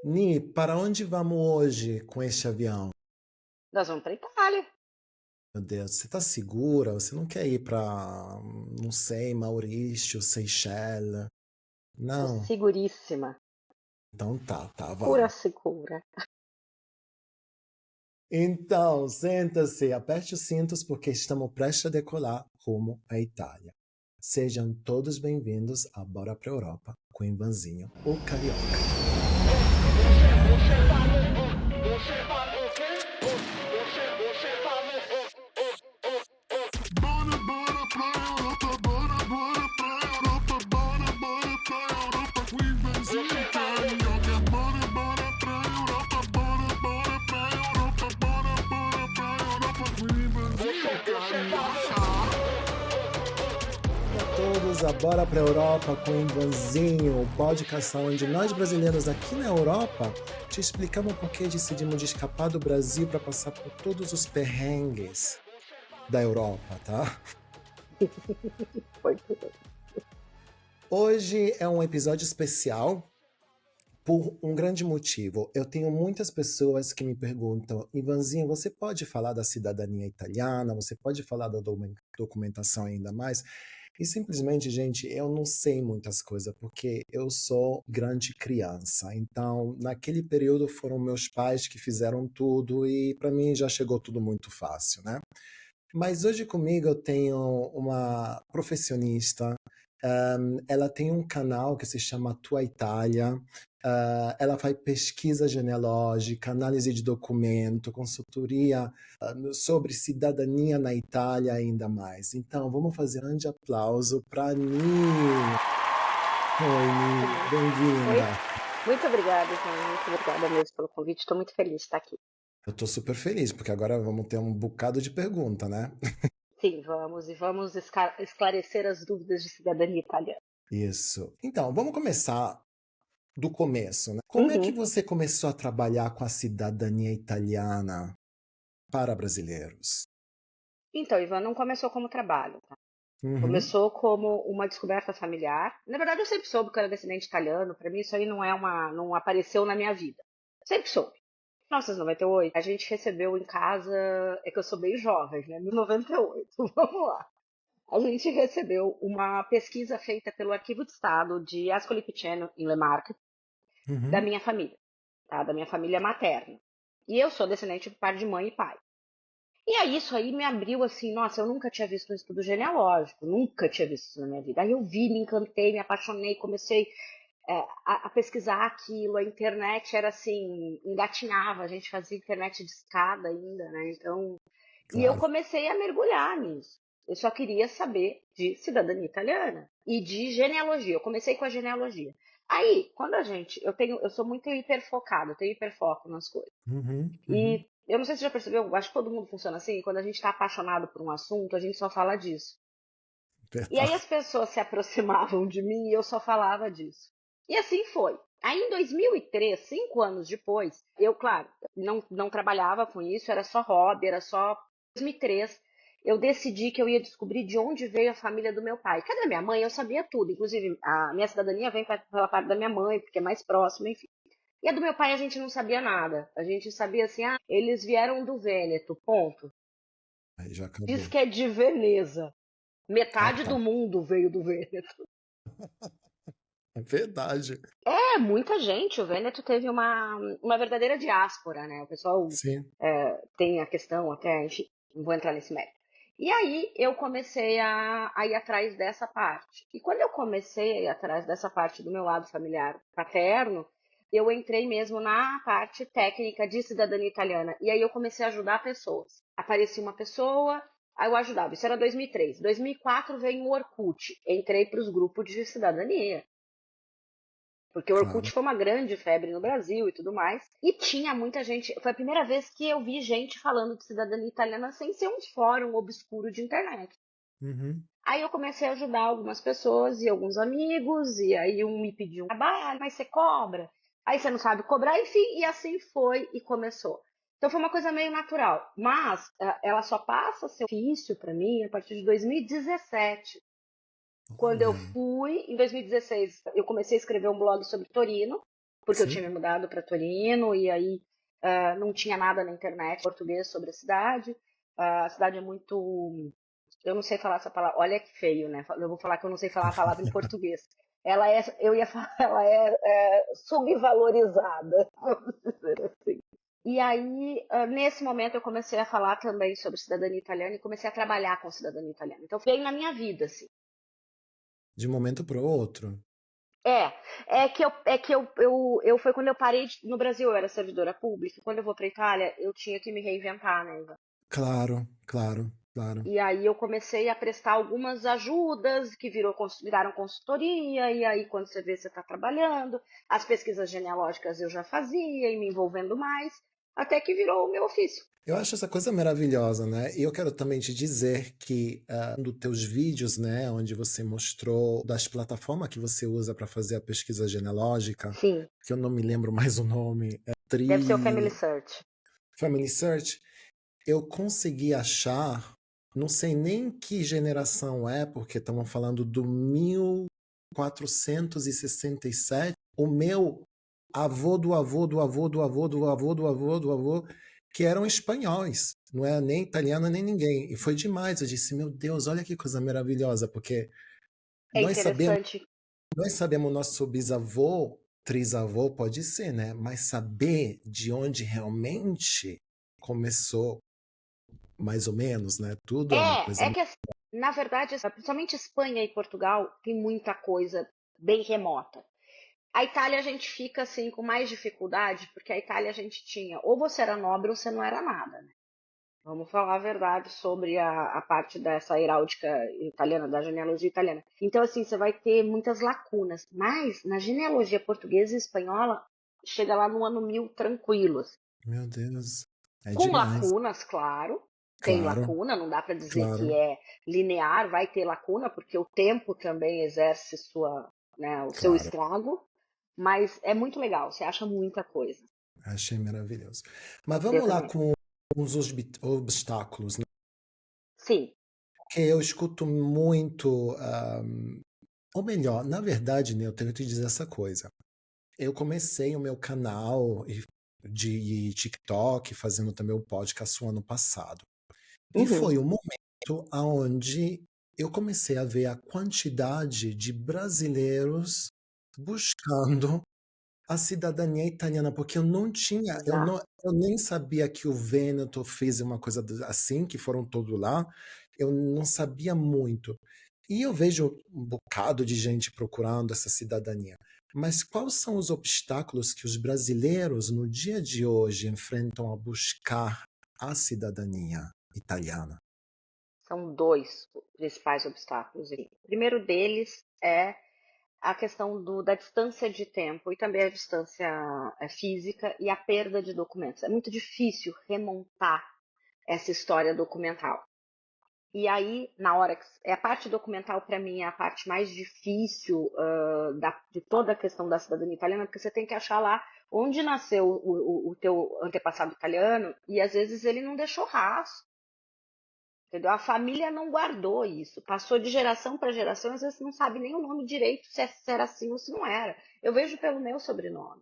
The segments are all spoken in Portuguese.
Ni, para onde vamos hoje com este avião? Nós vamos para Itália. Meu Deus, você tá segura? Você não quer ir para, não sei, Maurício, Seychelles? Tô Não? seguríssima. Então tá, Cura vamos. segura. Então, senta-se, aperte os cintos porque estamos prestes a decolar rumo à Itália. Sejam todos bem-vindos a Bora pra Europa com o Ivanzinho, o Carioca. A todos, a Bora pra Europa com o Ivanzinho, o podcast onde nós brasileiros aqui na Europa te explicamos por que decidimos de escapar do Brasil para passar por todos os perrengues da Europa, tá? Foi tudo. Hoje é um episódio especial por um grande motivo. Eu tenho muitas pessoas que me perguntam: Ivanzinho, você pode falar da cidadania italiana? Você pode falar da documentação ainda mais? E simplesmente, gente, eu não sei muitas coisas, porque eu sou grande criança. Então, naquele período foram meus pais que fizeram tudo e para mim já chegou tudo muito fácil, né? Mas hoje comigo eu tenho uma profissionista. Ela tem um canal que se chama Tua Itália. Ela faz pesquisa genealógica, análise de documento, consultoria sobre cidadania na Itália ainda mais. Então, vamos fazer um grande aplauso para a Ni. Oi, Ni, Oi. bem-vinda. Muito obrigada, João. Muito obrigada mesmo pelo convite. Estou muito feliz de estar aqui. Eu estou super feliz, porque agora vamos ter um bocado de pergunta, né? Sim, vamos e vamos esclarecer as dúvidas de cidadania italiana. Isso. Então, vamos começar do começo, né? Como é que Uhum. você começou a trabalhar com a cidadania italiana para brasileiros? Então, Ivan, não começou como trabalho, tá? Uhum, Começou como uma descoberta familiar. Na verdade, eu sempre soube que eu era descendente italiano. Para mim, isso aí não apareceu na minha vida. Sempre soube. 1998, a gente recebeu em casa, é que eu sou bem jovem, né? 1998, vamos lá. A gente recebeu uma pesquisa feita pelo Arquivo de Estado de Ascoli Piceno, em Le Marche, da uhum, minha família, tá? Da minha família materna. E eu sou descendente por parte de mãe e pai. E aí isso aí me abriu assim, nossa, eu nunca tinha visto um estudo genealógico, nunca tinha visto isso na minha vida. Aí eu vi, me encantei, me apaixonei, comecei a pesquisar aquilo, a internet era assim, engatinhava, a gente fazia internet de escada ainda, né? Então, e eu claro. comecei a mergulhar nisso. Eu só queria saber de cidadania italiana e de genealogia. Eu comecei com a genealogia. Aí, quando eu sou muito hiperfocada, eu tenho hiperfoco nas coisas. Uhum, uhum. E eu não sei se você já percebeu, eu acho que todo mundo funciona assim, quando a gente está apaixonado por um assunto, a gente só fala disso. E aí Verdade. as pessoas se aproximavam de mim e eu só falava disso. E assim foi. Aí em 2003, 5 anos depois, eu, claro, não trabalhava com isso, era só hobby, era só. Em 2003, eu decidi que eu ia descobrir de onde veio a família do meu pai. Cadê a minha mãe? Eu sabia tudo, inclusive a minha cidadania vem pela parte da minha mãe, porque é mais próxima, enfim. E a do meu pai a gente não sabia nada. A gente sabia assim, eles vieram do Vêneto, ponto. Aí já Diz acabou. que é de Veneza. Ah, Metade tá. do mundo veio do Vêneto. É verdade. É, muita gente. O Vêneto teve uma verdadeira diáspora, né? O pessoal Sim. tem a questão até, enfim, não vou entrar nesse mérito. E aí eu comecei a ir atrás dessa parte. E quando eu comecei a ir atrás dessa parte do meu lado familiar paterno, eu entrei mesmo na parte técnica de cidadania italiana. E aí eu comecei a ajudar pessoas. Aparecia uma pessoa, aí eu ajudava. Isso era 2003. 2004 veio o Orkut. Entrei para os grupos de cidadania. Porque o Orkut Claro. foi uma grande febre no Brasil e tudo mais. E tinha muita gente. Foi a primeira vez que eu vi gente falando de cidadania italiana sem ser um fórum obscuro de internet. Uhum. Aí eu comecei a ajudar algumas pessoas e alguns amigos, e aí um me pediu um trabalho, mas você cobra. Aí você não sabe cobrar, enfim, e assim foi e começou. Então foi uma coisa meio natural. Mas ela só passa a ser ofício para mim a partir de 2017. Quando eu Olha. fui, em 2016, eu comecei a escrever um blog sobre Torino. porque eu tinha Sim. me mudado para Torino e aí não tinha nada na internet português sobre a cidade. A cidade é muito. Eu não sei falar essa palavra. Olha que feio, né? Eu vou falar que eu não sei falar a palavra em português. Ela é, eu ia falar, ela é subvalorizada, vamos dizer assim. E aí, nesse momento, eu comecei a falar também sobre cidadania italiana e comecei a trabalhar com cidadania italiana. Então, veio na minha vida, assim. De um momento para o outro. É, é que eu foi quando eu parei no Brasil, eu era servidora pública. Quando eu vou para Itália, eu tinha que me reinventar, né, Ivan? Claro, claro, claro. E aí eu comecei a prestar algumas ajudas que viraram consultoria, e aí quando você vê, você está trabalhando. As pesquisas genealógicas eu já fazia e me envolvendo mais, até que virou o meu ofício. Eu acho essa coisa maravilhosa, né? E eu quero também te dizer que um dos teus vídeos, né, onde você mostrou das plataformas que você usa para fazer a pesquisa genealógica, Sim, que eu não me lembro mais o nome, é deve ser o Family Search. Family Search, eu consegui achar, não sei nem que geração é, porque estamos falando do 1467, o meu avô do avô do avô do avô do avô do avô do avô, que eram espanhóis, não é nem italiano nem ninguém. E foi demais. Eu disse, meu Deus, olha que coisa maravilhosa, porque É nós sabemos, interessante. nós sabemos nosso bisavô, trisavô pode ser, né? Mas saber de onde realmente começou, mais ou menos, né? Tudo é uma coisa. É que, assim, na verdade, principalmente Espanha e Portugal, tem muita coisa bem remota. A Itália a gente fica assim com mais dificuldade, porque a Itália a gente tinha, ou você era nobre ou você não era nada, né? Vamos falar a verdade sobre a parte dessa heráldica italiana, da genealogia italiana. Então, assim, você vai ter muitas lacunas, mas na genealogia portuguesa e espanhola, chega lá no ano 1000 tranquilos. Meu Deus, é Com demais. lacunas, claro, tem Claro, lacuna, não dá para dizer que claro, é linear, vai ter lacuna, porque o tempo também exerce né, o seu claro. estrago, mas é muito legal, você acha muita coisa. Achei maravilhoso. Mas Eu vamos lá também. com os obstáculos, né? Sim. Que eu escuto muito, ou melhor, na verdade, né, eu tenho que te dizer essa coisa. Eu comecei o meu canal de TikTok, fazendo também o podcast o ano passado. E Uhum. foi o momento aonde eu comecei a ver a quantidade de brasileiros buscando a cidadania italiana, porque eu não tinha, Exato. eu nem sabia que o Vêneto fez uma coisa assim, que foram todos lá, eu não sabia muito. E eu vejo um bocado de gente procurando essa cidadania. Mas quais são os obstáculos que os brasileiros no dia de hoje enfrentam a buscar a cidadania italiana? São dois principais obstáculos. O primeiro deles é a questão da distância de tempo e também a distância física e a perda de documentos. É muito difícil remontar essa história documental. E aí, na hora que. A parte documental, para mim, é a parte mais difícil de toda a questão da cidadania italiana, porque você tem que achar lá onde nasceu o teu antepassado italiano e às vezes ele não deixou rastro. Entendeu? A família não guardou isso, passou de geração para geração, às vezes não sabe nem o nome direito, se era assim ou se não era. Eu vejo pelo meu sobrenome.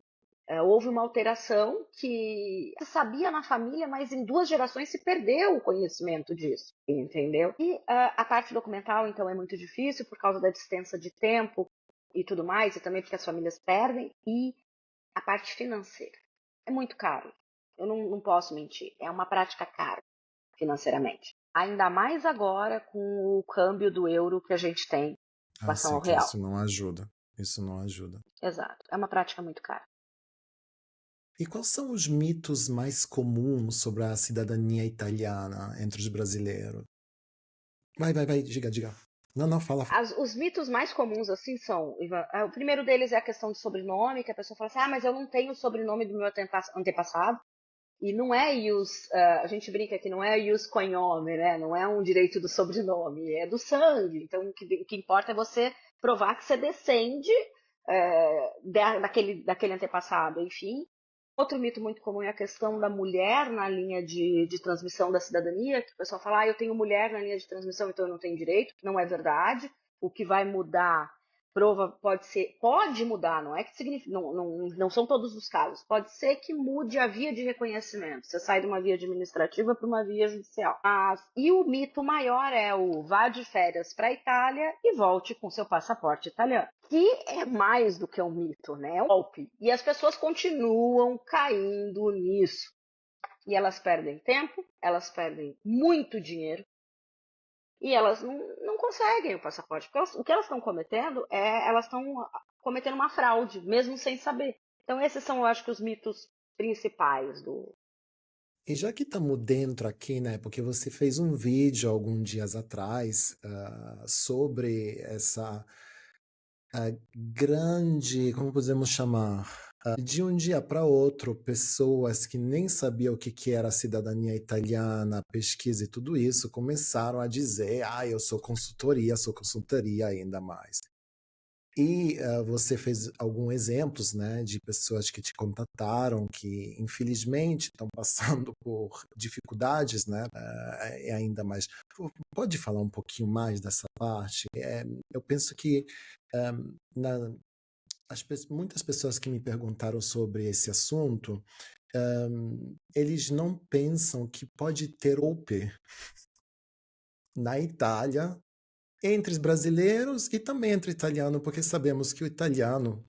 Houve uma alteração que se sabia na família, mas em 2 gerações se perdeu o conhecimento disso, entendeu? E a parte documental, então, é muito difícil por causa da distância de tempo e tudo mais, e também porque as famílias perdem, e a parte financeira. É muito caro. Eu não posso mentir. É uma prática cara financeiramente. Ainda mais agora com o câmbio do euro que a gente tem em Ah, relação sim, ao que real. isso não ajuda. Isso não ajuda. Exato. É uma prática muito cara. E quais são os mitos mais comuns sobre a cidadania italiana entre os brasileiros? Vai, diga, diga. Não, não, fala. Os mitos mais comuns, assim, são... Ivan, o primeiro deles é a questão do sobrenome, que a pessoa fala assim, mas eu não tenho o sobrenome do meu antepassado. E não é a gente brinca que não é ius cognome, né? Não é um direito do sobrenome, é do sangue. Então, o que importa é você provar que você descende daquele antepassado, enfim. Outro mito muito comum é a questão da mulher na linha de transmissão da cidadania, que o pessoal fala, eu tenho mulher na linha de transmissão, então eu não tenho direito. Não é verdade. O que vai mudar pode mudar, não é que significa, não são todos os casos. Pode ser que mude a via de reconhecimento. Você sai de uma via administrativa para uma via judicial. E o mito maior é o vá de férias para a Itália e volte com seu passaporte italiano. Que é mais do que um mito, né? É um golpe. E as pessoas continuam caindo nisso. E elas perdem tempo, elas perdem muito dinheiro, e elas não conseguem o passaporte. Porque o que elas estão cometendo elas estão cometendo uma fraude, mesmo sem saber. Então esses são, eu acho que, os mitos principais do... E já que estamos dentro aqui, né, porque você fez um vídeo alguns dias atrás sobre essa grande, como podemos chamar, de um dia para outro, pessoas que nem sabiam o que era a cidadania italiana, pesquisa e tudo isso, começaram a dizer, eu sou consultoria ainda mais. E você fez alguns exemplos, né, de pessoas que te contataram, que infelizmente estão passando por dificuldades, né, e ainda mais. Pode falar um pouquinho mais dessa parte? Eu penso que eh, na- muitas pessoas que me perguntaram sobre esse assunto, eles não pensam que pode ter golpe na Itália entre os brasileiros e também entre italiano, porque sabemos que o italiano,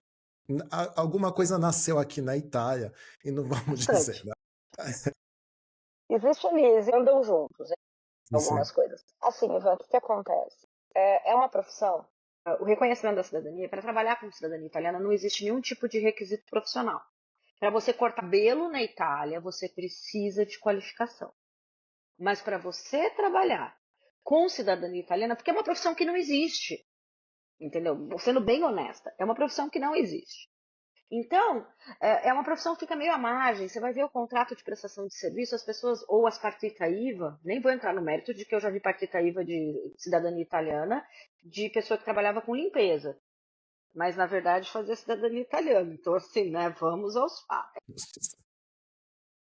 alguma coisa nasceu aqui na Itália, e não vamos dizer, Bastante. né? Existe ali, eles andam juntos, Sim, algumas coisas. Assim, Ivan, o que acontece? É uma profissão. O reconhecimento da cidadania, para trabalhar com cidadania italiana, não existe nenhum tipo de requisito profissional. Para você cortar cabelo na Itália, você precisa de qualificação. Mas para você trabalhar com cidadania italiana, porque é uma profissão que não existe, entendeu? Sendo bem honesta, é uma profissão que não existe. Então, é uma profissão que fica meio à margem. Você vai ver o contrato de prestação de serviço, as pessoas, ou as partita IVA, nem vou entrar no mérito de que eu já vi partita IVA de cidadania italiana, de pessoa que trabalhava com limpeza, mas na verdade fazia cidadania italiana. Então, assim, né, vamos aos fatos.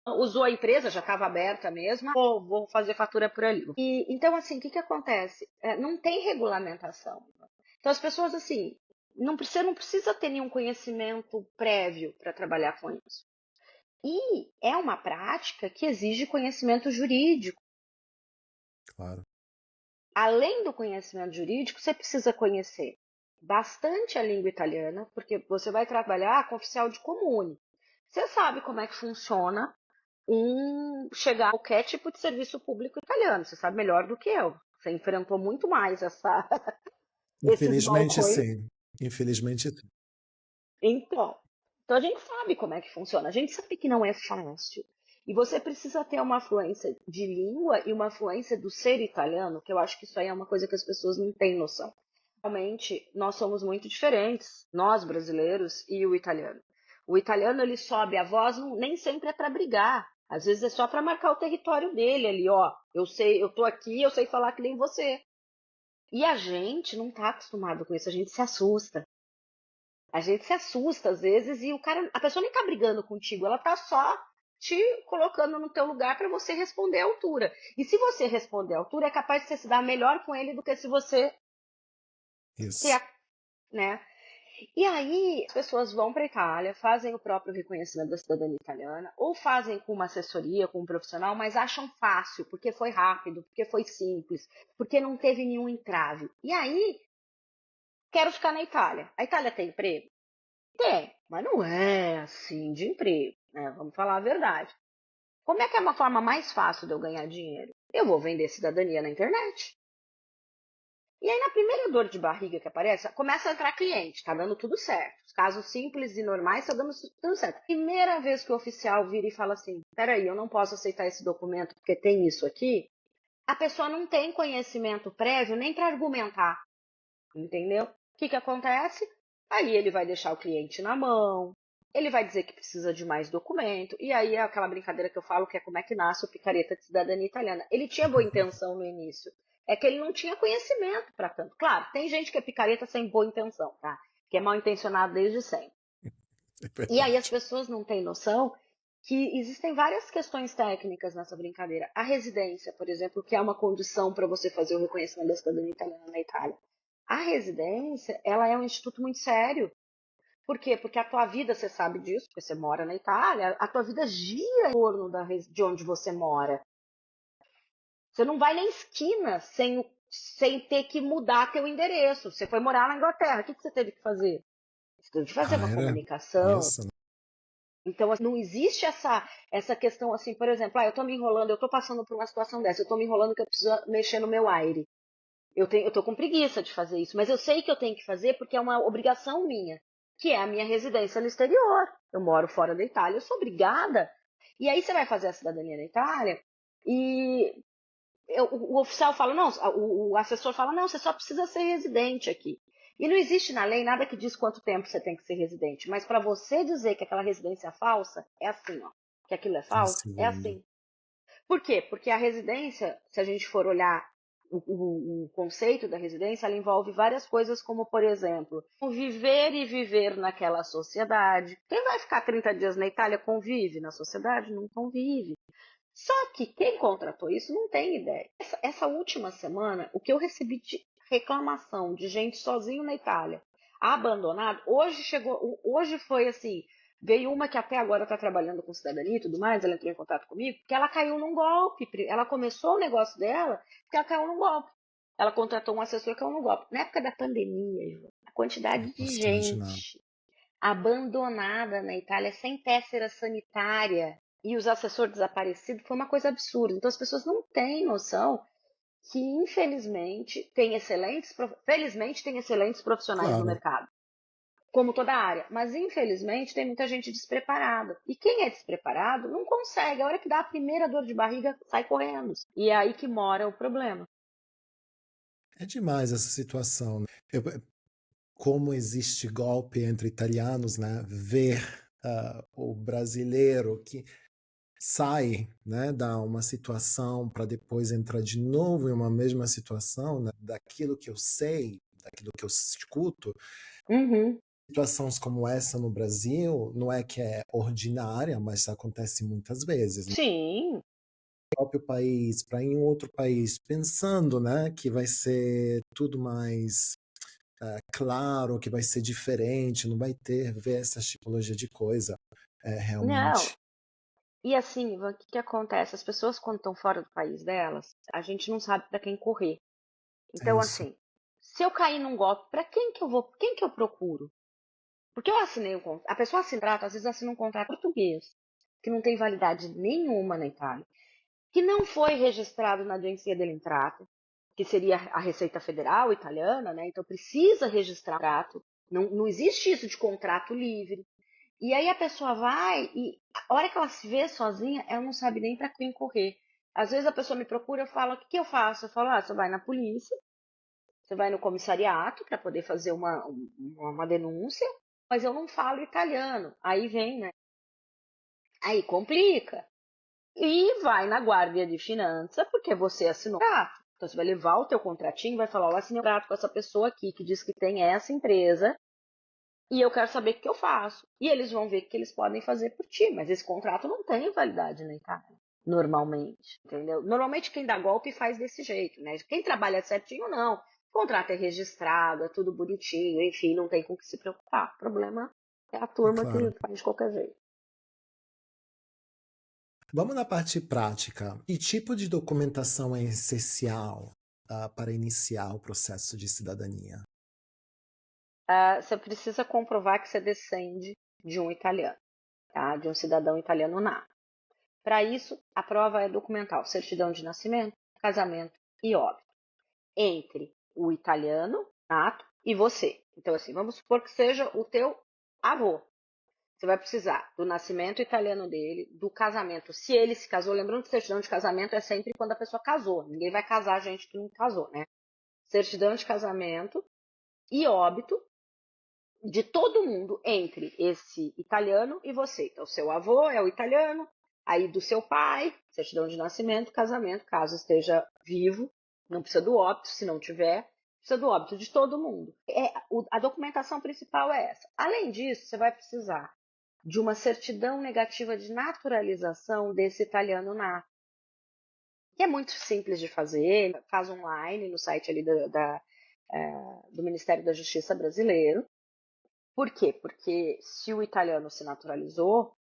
Usou a empresa, já estava aberta mesmo, vou fazer fatura por ali. E, então, assim, o que acontece? Não tem regulamentação. Então, as pessoas, assim, não precisa ter nenhum conhecimento prévio para trabalhar com isso. E é uma prática que exige conhecimento jurídico. claro. Além do conhecimento jurídico, você precisa conhecer bastante a língua italiana, porque você vai trabalhar com oficial de comune. Você sabe como é que funciona chegar a qualquer tipo de serviço público italiano. Você sabe melhor do que eu. Você enfrentou muito mais esses Infelizmente, balcões. sim. Infelizmente, sim. Então a gente sabe como é que funciona. A gente sabe que não é fácil. E você precisa ter uma fluência de língua e uma fluência do ser italiano, que eu acho que isso aí é uma coisa que as pessoas não têm noção. Realmente, nós somos muito diferentes, nós brasileiros e o italiano. O italiano, ele sobe a voz, nem sempre é para brigar. Às vezes é só para marcar o território dele ali, ó. Eu sei, eu tô aqui, eu sei falar que nem você. E a gente não tá acostumado com isso, a gente se assusta. A gente se assusta às vezes e a pessoa nem tá brigando contigo, ela tá só te colocando no teu lugar para você responder à altura. E se você responder à altura, é capaz de você se dar melhor com ele do que se você Isso. né? E aí, as pessoas vão para a Itália, fazem o próprio reconhecimento da cidadania italiana, ou fazem com uma assessoria, com um profissional, mas acham fácil, porque foi rápido, porque foi simples, porque não teve nenhum entrave. E aí, quero ficar na Itália. A Itália tem emprego? Tem, mas não é assim de emprego, né? Vamos falar a verdade. Como é que é uma forma mais fácil de eu ganhar dinheiro? Eu vou vender cidadania na internet. E aí, na primeira dor de barriga que aparece, começa a entrar cliente, tá dando tudo certo. Os casos simples e normais, tá dando tudo certo. Primeira vez que o oficial vira e fala assim: peraí, eu não posso aceitar esse documento porque tem isso aqui, a pessoa não tem conhecimento prévio nem para argumentar, entendeu? O que acontece? Aí ele vai deixar o cliente na mão, ele vai dizer que precisa de mais documento, e aí é aquela brincadeira que eu falo que é como é que nasce o picareta de cidadania italiana. Ele tinha boa intenção no início, é que ele não tinha conhecimento para tanto. Claro, tem gente que é picareta sem boa intenção, tá? Que é mal intencionado desde sempre. É E aí as verdade. pessoas não têm noção que existem várias questões técnicas nessa brincadeira. A residência, por exemplo, que é uma condição para você fazer o reconhecimento da cidadania italiana na Itália. A residência, ela é um instituto muito sério. Por quê? Porque a tua vida, você sabe disso, porque você mora na Itália, a tua vida gira em torno de onde você mora. Você não vai na esquina sem ter que mudar teu endereço. Você foi morar na Inglaterra, o que você teve que fazer? Você teve que fazer Ah, uma era comunicação. isso, né? Então, assim, não existe essa questão assim, por exemplo, eu tô me enrolando, eu tô passando por uma situação dessa, eu tô me enrolando que eu preciso mexer no meu aire. Eu tô com preguiça de fazer isso, mas eu sei que eu tenho que fazer porque é uma obrigação minha, que é a minha residência no exterior. Eu moro fora da Itália, eu sou obrigada. E aí você vai fazer a cidadania na Itália e o oficial fala, não, o assessor fala, não, você só precisa ser residente aqui. E não existe na lei nada que diz quanto tempo você tem que ser residente, mas para você dizer que aquela residência é falsa, é assim, ó, que aquilo é É um falso, é segundo. assim. Por quê? Porque a residência, se a gente for olhar o conceito da residência, ela envolve várias coisas, como, por exemplo, viver e viver naquela sociedade. Quem vai ficar 30 dias na Itália convive na sociedade? Não convive. Só que quem contratou isso não tem ideia. Essa última semana, o que eu recebi de reclamação de gente sozinho na Itália, abandonado, hoje foi assim, veio uma que até agora está trabalhando com cidadania e tudo mais, ela entrou em contato comigo, porque ela caiu num golpe. Ela começou o negócio dela porque ela caiu num golpe. Ela contratou um assessor que caiu num golpe. Na época da pandemia, Ivan, a Eu quantidade de posso imaginar. gente abandonada na Itália sem tessera sanitária e os assessores desaparecidos foi uma coisa absurda. Então as pessoas não têm noção que, infelizmente, felizmente tem excelentes profissionais no Claro, mercado, como toda área, mas infelizmente tem muita gente despreparada. E quem é despreparado não consegue, a hora que dá a primeira dor de barriga, sai correndo. E é aí que mora o problema. é demais essa situação, né? Como existe golpe entre italianos, né? Ver o brasileiro que sai, né, da uma situação para depois entrar de novo em uma mesma situação, né, daquilo que eu sei, daquilo que eu escuto. Uhum. Situações como essa no Brasil não é que é ordinária, mas acontece muitas vezes, né? Sim. No próprio país, para ir em outro país, pensando, né, que vai ser tudo mais claro, que vai ser diferente, não vai ver essa tipologia de coisa, Não. realmente. E assim, Ivan, o que que acontece? As pessoas, quando estão fora do país delas, a gente não sabe para quem correr. É Então, isso, assim, se eu cair num golpe, para quem que eu vou? Quem que eu procuro? Porque eu assinei um contrato. A pessoa assina, às vezes assina um contrato português, que não tem validade nenhuma na Itália, que não foi registrado na Agência delle Entrate, que seria a Receita Federal italiana, né? Então precisa registrar o contrato. Não existe isso de contrato livre. E aí a pessoa vai e a hora que ela se vê sozinha, ela não sabe nem para quem correr. Às vezes a pessoa me procura, eu falo, o que que eu faço? Eu falo, você vai na polícia, você vai no comissariato para poder fazer uma denúncia, mas eu não falo italiano. Aí vem, né? Aí complica. E vai na Guardia de Finança, porque você assinou o contrato. Então você vai levar o teu contratinho e vai falar, eu assinei um contrato com essa pessoa aqui que diz que tem essa empresa e eu quero saber o que eu faço. E eles vão ver o que eles podem fazer por ti, mas esse contrato não tem validade na Itália, normalmente, entendeu? Normalmente quem dá golpe faz desse jeito, né? Quem trabalha certinho, não. O contrato é registrado, é tudo bonitinho, enfim, não tem com o que se preocupar. O problema é a é turma que claro. faz de qualquer jeito. Vamos na parte prática. Que tipo de documentação é essencial para iniciar o processo de cidadania? Você precisa comprovar que você descende de um italiano, tá? De um cidadão italiano nato. Para isso, a prova é documental, certidão de nascimento, casamento e óbito, entre o italiano nato e você. Então, assim, vamos supor que seja o teu avô. Você vai precisar do nascimento italiano dele, do casamento, se ele se casou. Lembrando que certidão de casamento é sempre quando a pessoa casou. Ninguém vai casar gente que não casou, né? Certidão de casamento e óbito de todo mundo entre esse italiano e você. Então, seu avô é o italiano, aí do seu pai, certidão de nascimento, casamento, caso esteja vivo, não precisa do óbito, se não tiver, precisa do óbito de todo mundo. A documentação principal é essa. Além disso, você vai precisar de uma certidão negativa de naturalização desse italiano nato, que é muito simples de fazer, faz online no site ali do Ministério da Justiça brasileiro. Por quê? Porque se o italiano se naturalizou,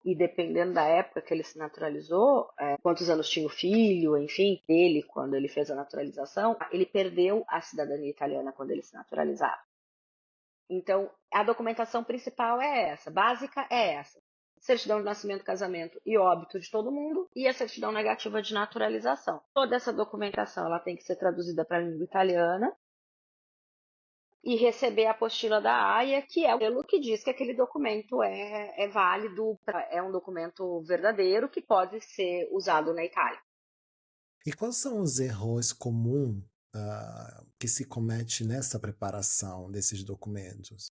e dependendo da época que ele se naturalizou, quantos anos tinha o filho, enfim, dele, quando ele fez a naturalização, ele perdeu a cidadania italiana quando ele se naturalizava. Então, a documentação principal é essa, básica é essa. Certidão de nascimento, casamento e óbito de todo mundo e a certidão negativa de naturalização. Toda essa documentação ela tem que ser traduzida para a língua italiana e receber a apostila da AIA, que é o selo que diz que aquele documento é válido, é um documento verdadeiro que pode ser usado na Itália. E quais são os erros comuns que se comete nessa preparação desses documentos?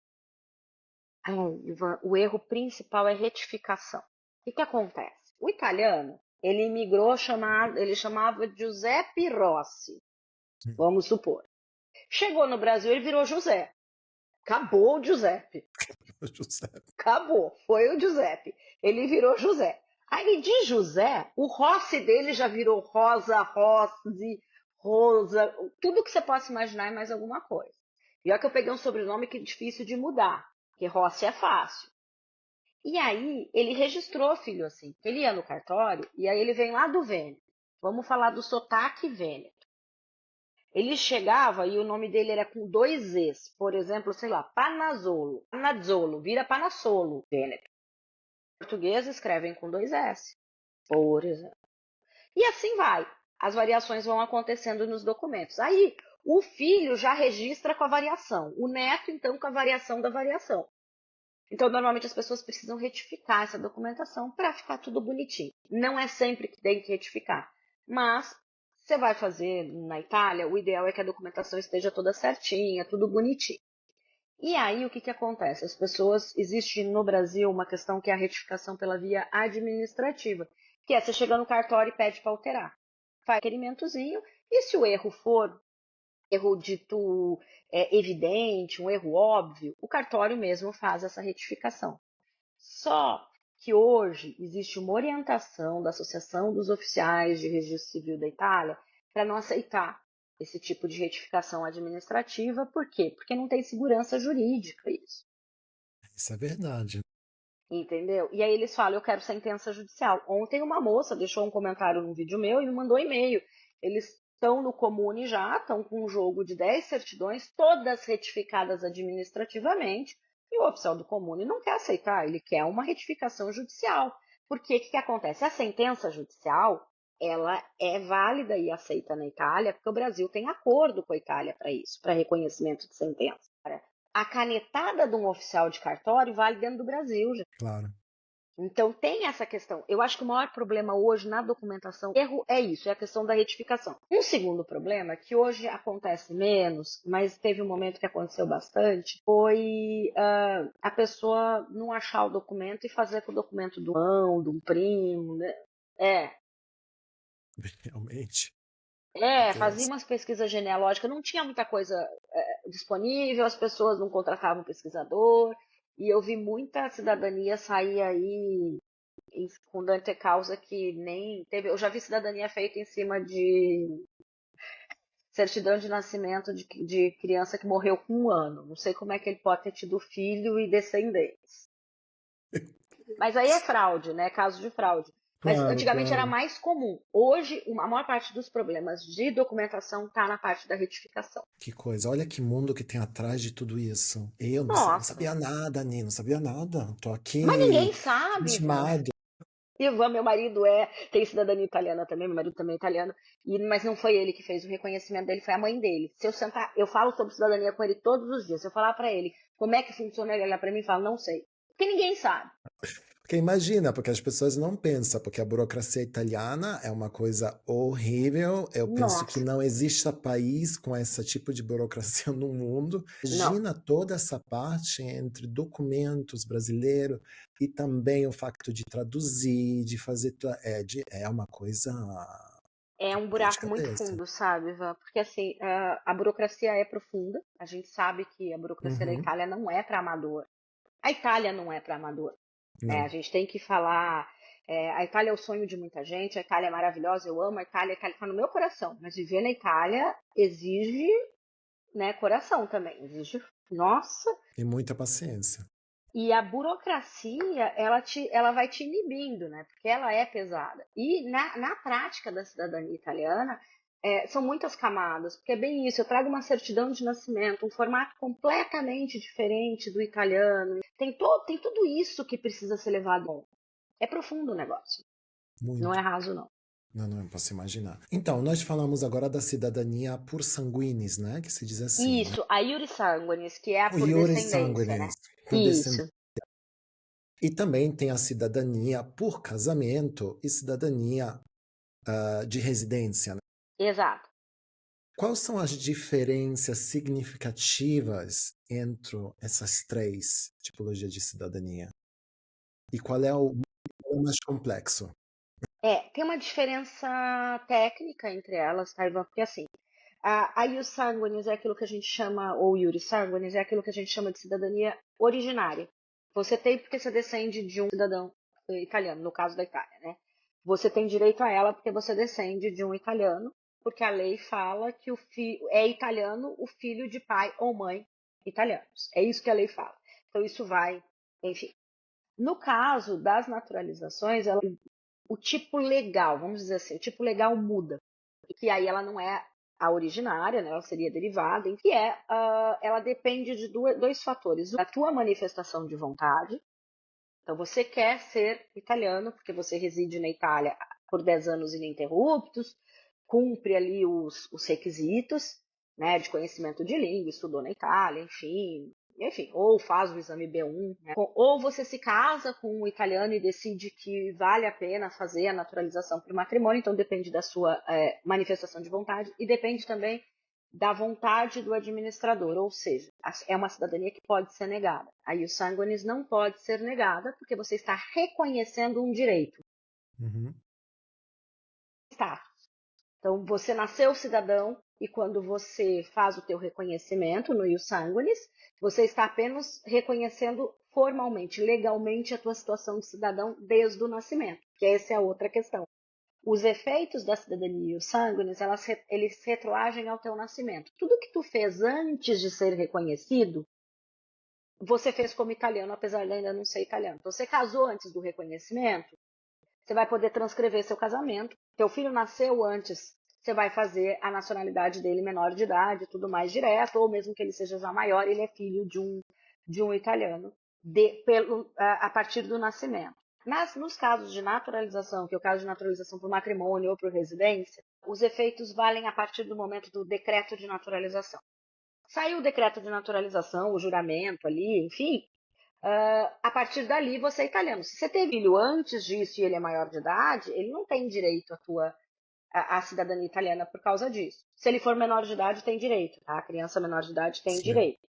Ivan, o erro principal é retificação. O que acontece? O italiano, ele imigrou, ele chamava Giuseppe Rossi, vamos supor. Chegou no Brasil, ele virou José. Acabou o Giuseppe. Giuseppe. Acabou, foi o Giuseppe. Ele virou José. Aí de José, o Rossi dele já virou Rosa, Rossi, Rosa, tudo que você possa imaginar e mais alguma coisa. E olha que eu peguei um sobrenome que é difícil de mudar, porque Rossi é fácil. E aí ele registrou filho assim, ele ia no cartório e aí ele vem lá do Vêneto. Vamos falar do sotaque Vêneto. Ele chegava e o nome dele era com 2 Es. Por exemplo, sei lá, Panazzolo. Panazzolo, vira Panassolo, Vêneto. Portugueses escrevem com 2 S, por exemplo. E assim vai. As variações vão acontecendo nos documentos. Aí, o filho já registra com a variação. O neto, então, com a variação da variação. Então, normalmente as pessoas precisam retificar essa documentação para ficar tudo bonitinho. Não é sempre que tem que retificar, mas você vai fazer na Itália, o ideal é que a documentação esteja toda certinha, tudo bonitinho. E aí, o que acontece? As pessoas, existe no Brasil uma questão que é a retificação pela via administrativa, que é você chega no cartório e pede para alterar. Faz requerimentozinho, e se o erro for erro dito evidente, um erro óbvio, o cartório mesmo faz essa retificação. Só que hoje existe uma orientação da Associação dos Oficiais de Registro Civil da Itália para não aceitar esse tipo de retificação administrativa. Por quê? Porque não tem segurança jurídica isso. Isso é verdade. Entendeu? E aí eles falam, eu quero sentença judicial. Ontem uma moça deixou um comentário num vídeo meu e me mandou e-mail. Eles estão no Comune já, estão com um jogo de 10 certidões, todas retificadas administrativamente, e o oficial do Comune não quer aceitar, ele quer uma retificação judicial. Porque o que acontece? A sentença judicial, ela é válida e aceita na Itália, porque o Brasil tem acordo com a Itália para isso, para reconhecimento de sentença. A canetada de um oficial de cartório vale dentro do Brasil já. Claro. Então tem essa questão. Eu acho que o maior problema hoje na documentação, erro é isso, é a questão da retificação. Um segundo problema, que hoje acontece menos, mas teve um momento que aconteceu bastante, foi a pessoa não achar o documento e fazer com o documento do irmão, de um primo, né? Realmente. Fazia Acontece. umas pesquisas genealógicas, não tinha muita coisa disponível, as pessoas não contratavam pesquisador, e eu vi muita cidadania sair aí com dante causa que nem teve. Eu já vi cidadania feita em cima de certidão de nascimento de criança que morreu com 1 ano. Não sei como é que ele pode ter tido filho e descendentes. Mas aí é fraude, né? Caso de fraude. Mas Claro, antigamente era claro. mais comum. Hoje, a maior parte dos problemas de documentação está na parte da retificação. Que coisa. Olha que mundo que tem atrás de tudo isso. Eu não Nossa, sabia nada, Nino, não sabia nada. Tô mas aqui ninguém sabe, Ivan. abismado. Ivan, meu marido tem cidadania italiana também, meu marido também é italiano, mas não foi ele que fez o reconhecimento dele, foi a mãe dele. Se eu sentar, eu falo sobre cidadania com ele todos os dias. Se eu falar para ele como é que funciona, ele olha para mim e fala, não sei. Porque ninguém sabe. Porque imagina, porque as pessoas não pensam, porque a burocracia italiana é uma coisa horrível. Eu penso que Nossa, não exista país com esse tipo de burocracia no mundo. não. Imagina toda essa parte entre documentos brasileiros e também o facto de traduzir, de fazer. É uma coisa É um dor de buraco muito cabeça. fundo, sabe, Ivan? Porque assim, a burocracia é profunda. A gente sabe que a burocracia da Uhum. Itália não é para amador. A Itália não é para amador. A Não. gente tem que falar. A Itália é o sonho de muita gente, a Itália é maravilhosa, eu amo a Itália está no meu coração. Mas viver na Itália exige né, coração também, exige, nossa, E muita paciência. e a burocracia, ela vai te inibindo, né? Porque ela é pesada. E na prática da cidadania italiana, são muitas camadas, porque é bem isso, eu trago uma certidão de nascimento, um formato completamente diferente do italiano. Tem tudo isso que precisa ser levado. É profundo o negócio, não Muito. é raso, não. Não, não, eu posso imaginar. Então, nós falamos agora da cidadania por sanguinis, né? Que se diz assim, né? Isso, a iuris sanguinis, que é a O por iuris descendência, né? sanguinis, por descendência. Isso, E também tem a cidadania por casamento e cidadania de residência, né? exato. Quais são as diferenças significativas entre essas três tipologias de cidadania? E qual é o mais complexo? Tem uma diferença técnica entre elas, tá, Ivan? Porque assim, a ius sanguinis é aquilo que a gente chama, ou iuris sanguinis, é aquilo que a gente chama de cidadania originária. Você tem porque você descende de um cidadão italiano, no caso da Itália, né? Você tem direito a ela porque você descende de um italiano, porque a lei fala que é italiano o filho de pai ou mãe italianos. É isso que a lei fala. Então isso vai, enfim. No caso das naturalizações, o tipo legal, vamos dizer assim, o tipo legal muda. E que aí ela não é a originária, né? Ela seria derivada, em que ela depende de dois fatores. A tua manifestação de vontade. Então, você quer ser italiano, porque você reside na Itália por 10 anos ininterruptos, cumpre ali os requisitos, né, de conhecimento de língua, estudou na Itália, enfim, ou faz o exame B1, né? Ou você se casa com um italiano e decide que vale a pena fazer a naturalização por matrimônio, então depende da sua manifestação de vontade e depende também da vontade do administrador, ou seja, é uma cidadania que pode ser negada. Aí o sanguinis não pode ser negada porque você está reconhecendo um direito. Uhum. Está. Então, você nasceu cidadão e quando você faz o teu reconhecimento no ius sanguinis, você está apenas reconhecendo formalmente, legalmente, a tua situação de cidadão desde o nascimento, que essa é a outra questão. Os efeitos da cidadania ius sanguinis, eles retroagem ao teu nascimento. Tudo que tu fez antes de ser reconhecido, você fez como italiano, apesar de ainda não ser italiano. Então, você casou antes do reconhecimento, você vai poder transcrever seu casamento. Teu filho nasceu antes, você vai fazer a nacionalidade dele menor de idade, tudo mais direto, ou mesmo que ele seja já maior, ele é filho de um italiano a partir do nascimento. Nos casos de naturalização, que é o caso de naturalização por matrimônio ou por residência, os efeitos valem a partir do momento do decreto de naturalização. Saiu o decreto de naturalização, o juramento ali, enfim, a partir dali você é italiano. Se você teve filho antes disso e ele é maior de idade, ele não tem direito à cidadania italiana por causa disso. Se ele for menor de idade, tem direito, tá? A criança menor de idade tem Sim, direito.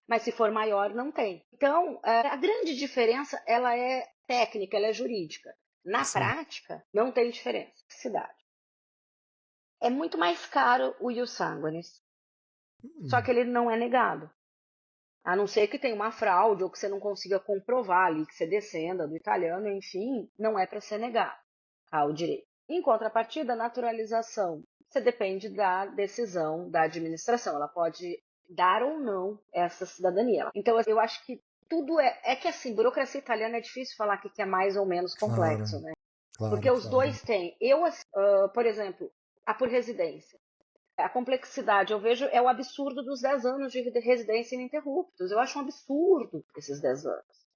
Mas se for maior, não tem. Então, a grande diferença, ela é técnica, ela é jurídica. Na sim. prática, não tem diferença. Cidade. É muito mais caro o ius sanguinis, só que Hum, ele não é negado. A não ser que tenha uma fraude ou que você não consiga comprovar ali que você descenda do italiano, enfim, não é para ser negado o direito. Em contrapartida, a naturalização, você depende da decisão da administração. Ela pode dar ou não essa cidadania. Então, eu acho que tudo é que assim, burocracia italiana é difícil falar que é mais ou menos claro, complexo, né? Porque claro, os claro. dois têm. Por exemplo, a por residência. A complexidade, eu vejo, é o absurdo dos 10 anos de residência ininterruptos. Eu acho um absurdo esses 10 anos.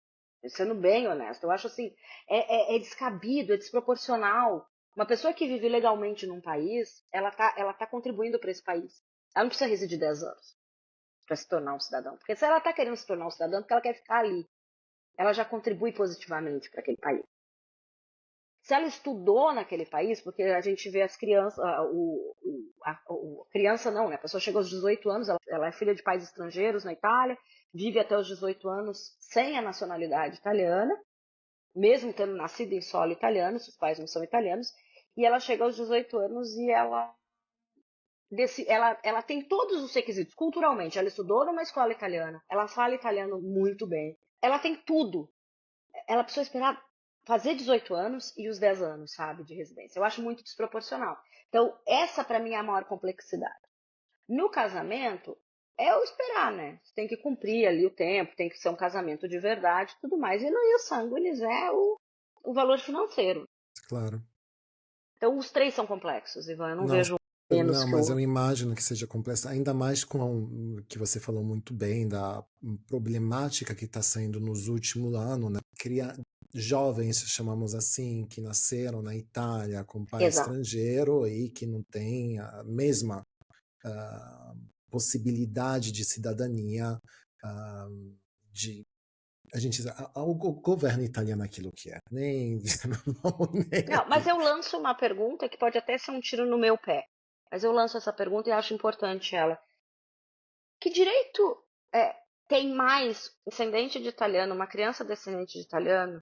Sendo bem honesto, eu acho assim, é descabido, é desproporcional. Uma pessoa que vive legalmente num país, ela tá contribuindo para esse país. Ela não precisa residir 10 anos para se tornar um cidadão. Porque se ela está querendo se tornar um cidadão, é porque ela quer ficar ali. Ela já contribui positivamente para aquele país. Se ela estudou naquele país, porque a gente vê as crianças, criança não, né? A pessoa chega aos 18 anos, ela é filha de pais estrangeiros na Itália, vive até os 18 anos sem a nacionalidade italiana, mesmo tendo nascido em solo italiano, se os pais não são italianos, e ela chega aos 18 anos e ela tem todos os requisitos, culturalmente. Ela estudou numa escola italiana, ela fala italiano muito bem, ela tem tudo. Ela precisou esperar fazer 18 anos e os 10 anos, sabe, de residência. Eu acho muito desproporcional. Então, essa para mim é a maior complexidade. No casamento, é o esperar, né? Você tem que cumprir ali o tempo, tem que ser um casamento de verdade, tudo mais. E no ius sanguinis é o valor financeiro. Claro. Então os três são complexos, Ivan. Eu não Não, vejo um menos não, que o mas eu outro. imagino que seja complexo, ainda mais com o que você falou muito bem da problemática que está saindo nos últimos anos, né? Jovens, chamamos assim, que nasceram na Itália com pai Exato. estrangeiro e que não têm a mesma ah, possibilidade de cidadania, ah, de a gente o governo italiano é aquilo que é, nem vamos Não, mas nele. eu lanço uma pergunta que pode até ser um tiro no meu pé. Mas eu lanço essa pergunta e acho importante ela. Que direito é, tem mais descendente de italiano, uma criança descendente de italiano?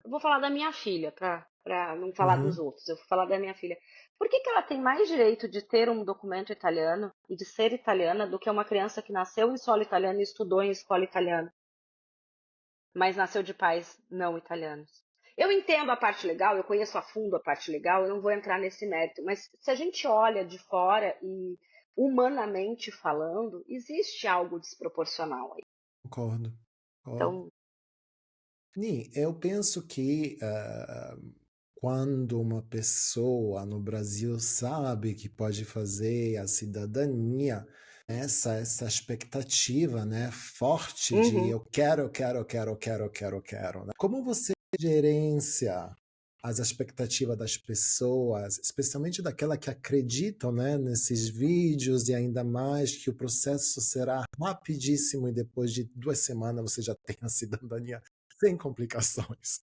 Eu vou falar da minha filha, para não falar dos Uhum, outros. Eu vou falar da minha filha. Por que que ela tem mais direito de ter um documento italiano e de ser italiana do que uma criança que nasceu em solo italiano e estudou em escola italiana, mas nasceu de pais não italianos? Eu entendo a parte legal, eu conheço a fundo a parte legal, eu não vou entrar nesse mérito, mas se a gente olha de fora e humanamente falando, existe algo desproporcional aí. concordo. Concordo. Então, Eu penso que quando uma pessoa no Brasil sabe que pode fazer a cidadania, essa expectativa, né, forte de uhum. eu quero, eu quero, eu quero, eu quero, eu quero, eu quero, né? Como você gerencia as expectativas das pessoas, especialmente daquela que acreditam, né, nesses vídeos e ainda mais que o processo será rapidíssimo e depois de 2 semanas você já tem a cidadania sem complicações.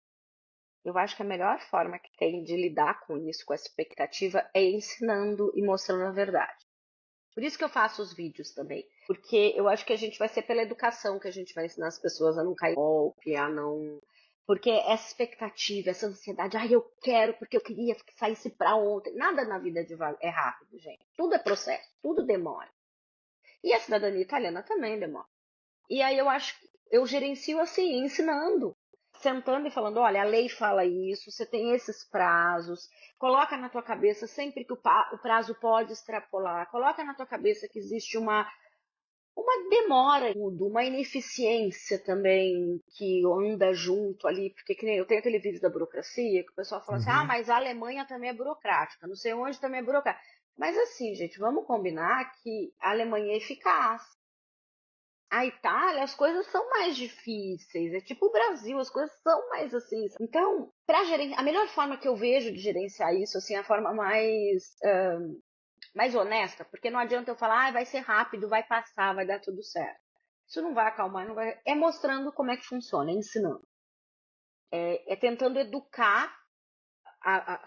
Eu acho que a melhor forma que tem de lidar com isso, com essa expectativa, é ensinando e mostrando a verdade. Por isso que eu faço os vídeos também. Porque eu acho que a gente vai ser pela educação que a gente vai ensinar as pessoas a não cair em golpe, a não. Porque essa expectativa, essa ansiedade, eu quero porque eu queria que saísse pra ontem. Nada na vida é rápido, gente. Tudo é processo, tudo demora. E a cidadania italiana também demora. E aí eu acho que eu gerencio assim, ensinando, sentando e falando, olha, a lei fala isso, você tem esses prazos, coloca na tua cabeça sempre que o prazo pode extrapolar, coloca na tua cabeça que existe uma demora, uma ineficiência também que anda junto ali, porque que nem eu tenho aquele vídeo da burocracia, que o pessoal fala assim, Uhum, mas a Alemanha também é burocrática, não sei onde também é burocrática. Mas assim, gente, vamos combinar que a Alemanha é eficaz. A Itália, as coisas são mais difíceis. É tipo o Brasil, as coisas são mais assim. Então, a melhor forma que eu vejo de gerenciar isso, assim, é a forma mais honesta, porque não adianta eu falar, vai ser rápido, vai passar, vai dar tudo certo. Isso não vai acalmar, não vai. É mostrando como é que funciona, é ensinando. É tentando educar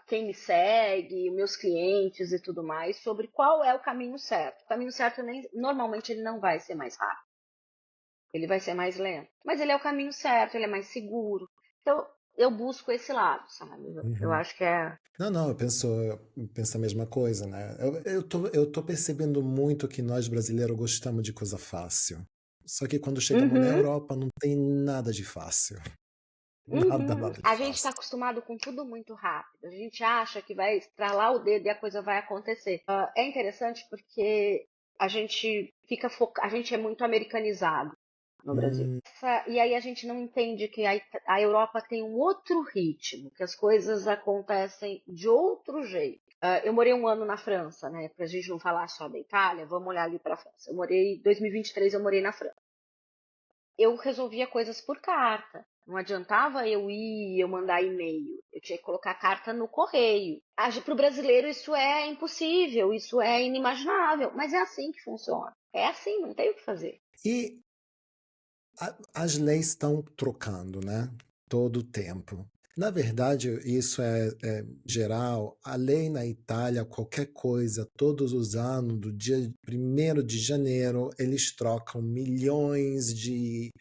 quem me segue, meus clientes e tudo mais, sobre qual é o caminho certo. O caminho certo normalmente ele não vai ser mais rápido. Ele vai ser mais lento. Mas ele é o caminho certo, ele é mais seguro. Então, eu busco esse lado, sabe? Eu uhum. acho que é. Não, não, eu penso a mesma coisa, né? Eu tô percebendo muito que nós brasileiros gostamos de coisa fácil. Só que quando chegamos na Uhum, Europa não tem nada de fácil. Nada, uhum. nada de A gente está fácil. acostumado com tudo muito rápido. A gente acha que vai estralar o dedo e a coisa vai acontecer. É interessante porque a gente é muito americanizado no Brasil. Hum, E aí a gente não entende que a Europa tem um outro ritmo, que as coisas acontecem de outro jeito. Eu morei um ano na França, né? Pra gente não falar só da Itália, vamos olhar ali pra França. Em 2023 eu morei na França. Eu resolvia coisas por carta. Não adiantava eu mandar e-mail. Eu tinha que colocar carta no correio. Para o brasileiro isso é impossível, isso é inimaginável. Mas é assim que funciona. É assim, não tem o que fazer. E as leis estão trocando, né? Todo o tempo. Na verdade, isso é geral. A lei na Itália, qualquer coisa, todos os anos, do dia 1º de janeiro, eles trocam milhões de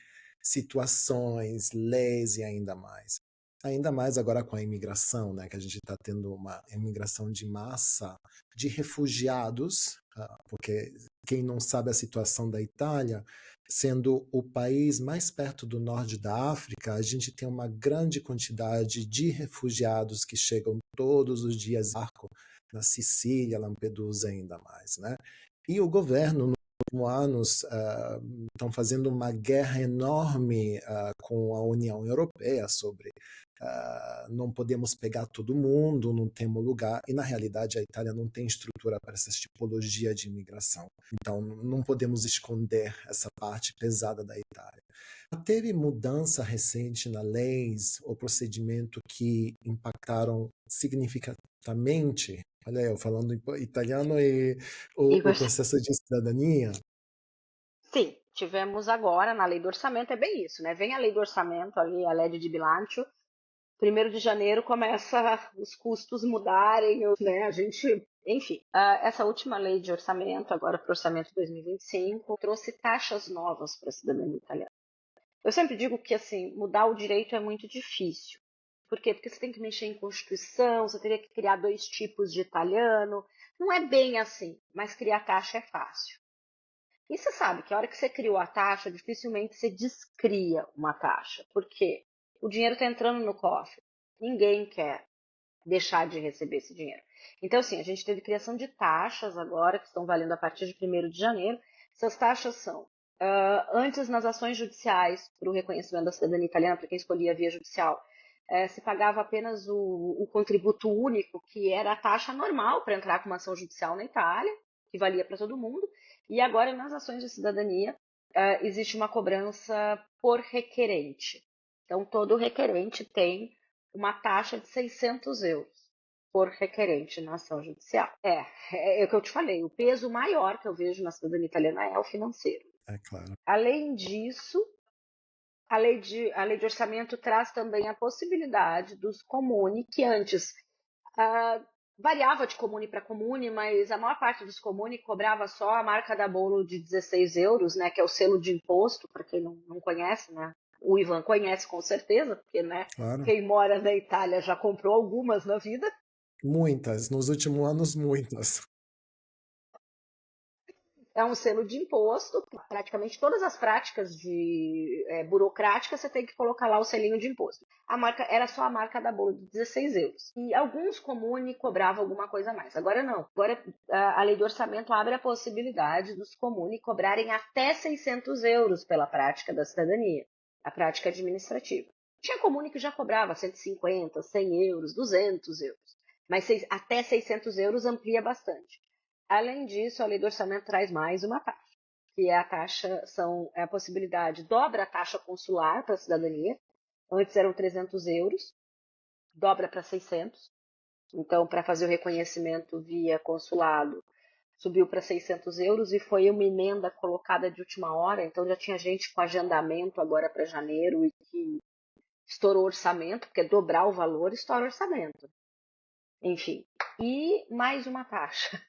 situações, leis e ainda mais. Ainda mais agora com a imigração, né? Que a gente está tendo uma imigração de massa de refugiados, porque quem não sabe a situação da Itália, sendo o país mais perto do norte da África, a gente tem uma grande quantidade de refugiados que chegam todos os dias em barco na Sicília, Lampedusa ainda mais, né? E o governo últimos anos estão fazendo uma guerra enorme com a União Europeia sobre não podemos pegar todo mundo, não temos lugar, e na realidade a Itália não tem estrutura para essa tipologia de imigração. Então não podemos esconder essa parte pesada da Itália. Teve mudança recente na leis ou procedimento que impactaram significativamente, olha eu falando italiano, e E o você? processo de cidadania? Sim, tivemos agora na lei do orçamento, é bem isso, né? Vem a lei do orçamento ali, a legge de bilancio, 1º de janeiro começa os custos mudarem, né? A gente, enfim, essa última lei de orçamento, agora para o orçamento 2025, trouxe taxas novas para a cidadania italiana. Eu sempre digo que, assim, mudar o direito é muito difícil. Por quê? Porque você tem que mexer em Constituição, você teria que criar 2 tipos de italiano. Não é bem assim, mas criar taxa é fácil. E você sabe que a hora que você criou a taxa, dificilmente você descria uma taxa. Por quê? O dinheiro está entrando no cofre. Ninguém quer deixar de receber esse dinheiro. Então, assim, a gente teve criação de taxas agora, que estão valendo a partir de 1º de janeiro. Essas taxas são, antes nas ações judiciais, para o reconhecimento da cidadania italiana, para quem escolhia a via judicial, se pagava apenas o contributo único, que era a taxa normal para entrar com uma ação judicial na Itália, que valia para todo mundo. E agora, nas ações de cidadania, existe uma cobrança por requerente. Então, todo requerente tem uma taxa de 600 euros por requerente na ação judicial. É o que eu te falei, o peso maior que eu vejo na cidadania italiana é o financeiro. É claro. Além disso, a lei de orçamento traz também a possibilidade dos comuni, que antes variava de comune para comune, mas a maior parte dos comuni cobrava só a marca da bolo de 16 euros, né, que é o selo de imposto, para quem não conhece, né? O Ivan conhece com certeza, porque, né, Claro. quem mora na Itália já comprou algumas na vida. Muitas, nos últimos anos, muitas. É um selo de imposto, praticamente todas as práticas burocráticas você tem que colocar lá o selinho de imposto. A marca era só a marca da bolo de 16 euros. E alguns comune cobravam alguma coisa a mais. Agora não. Agora a lei do orçamento abre a possibilidade dos comune cobrarem até 600 euros pela prática da cidadania, a prática administrativa. Tinha comune que já cobrava 150, 100 euros, 200 euros. Mas até 600 euros amplia bastante. Além disso, a lei do orçamento traz mais uma taxa, que é a taxa, é a possibilidade, dobra a taxa consular para a cidadania. Antes eram 300 euros, dobra para 600. Então, para fazer o reconhecimento via consulado, subiu para 600 euros e foi uma emenda colocada de última hora. Então, já tinha gente com agendamento agora para janeiro e que estourou o orçamento, porque dobrar o valor estoura o orçamento. Enfim, e mais uma taxa,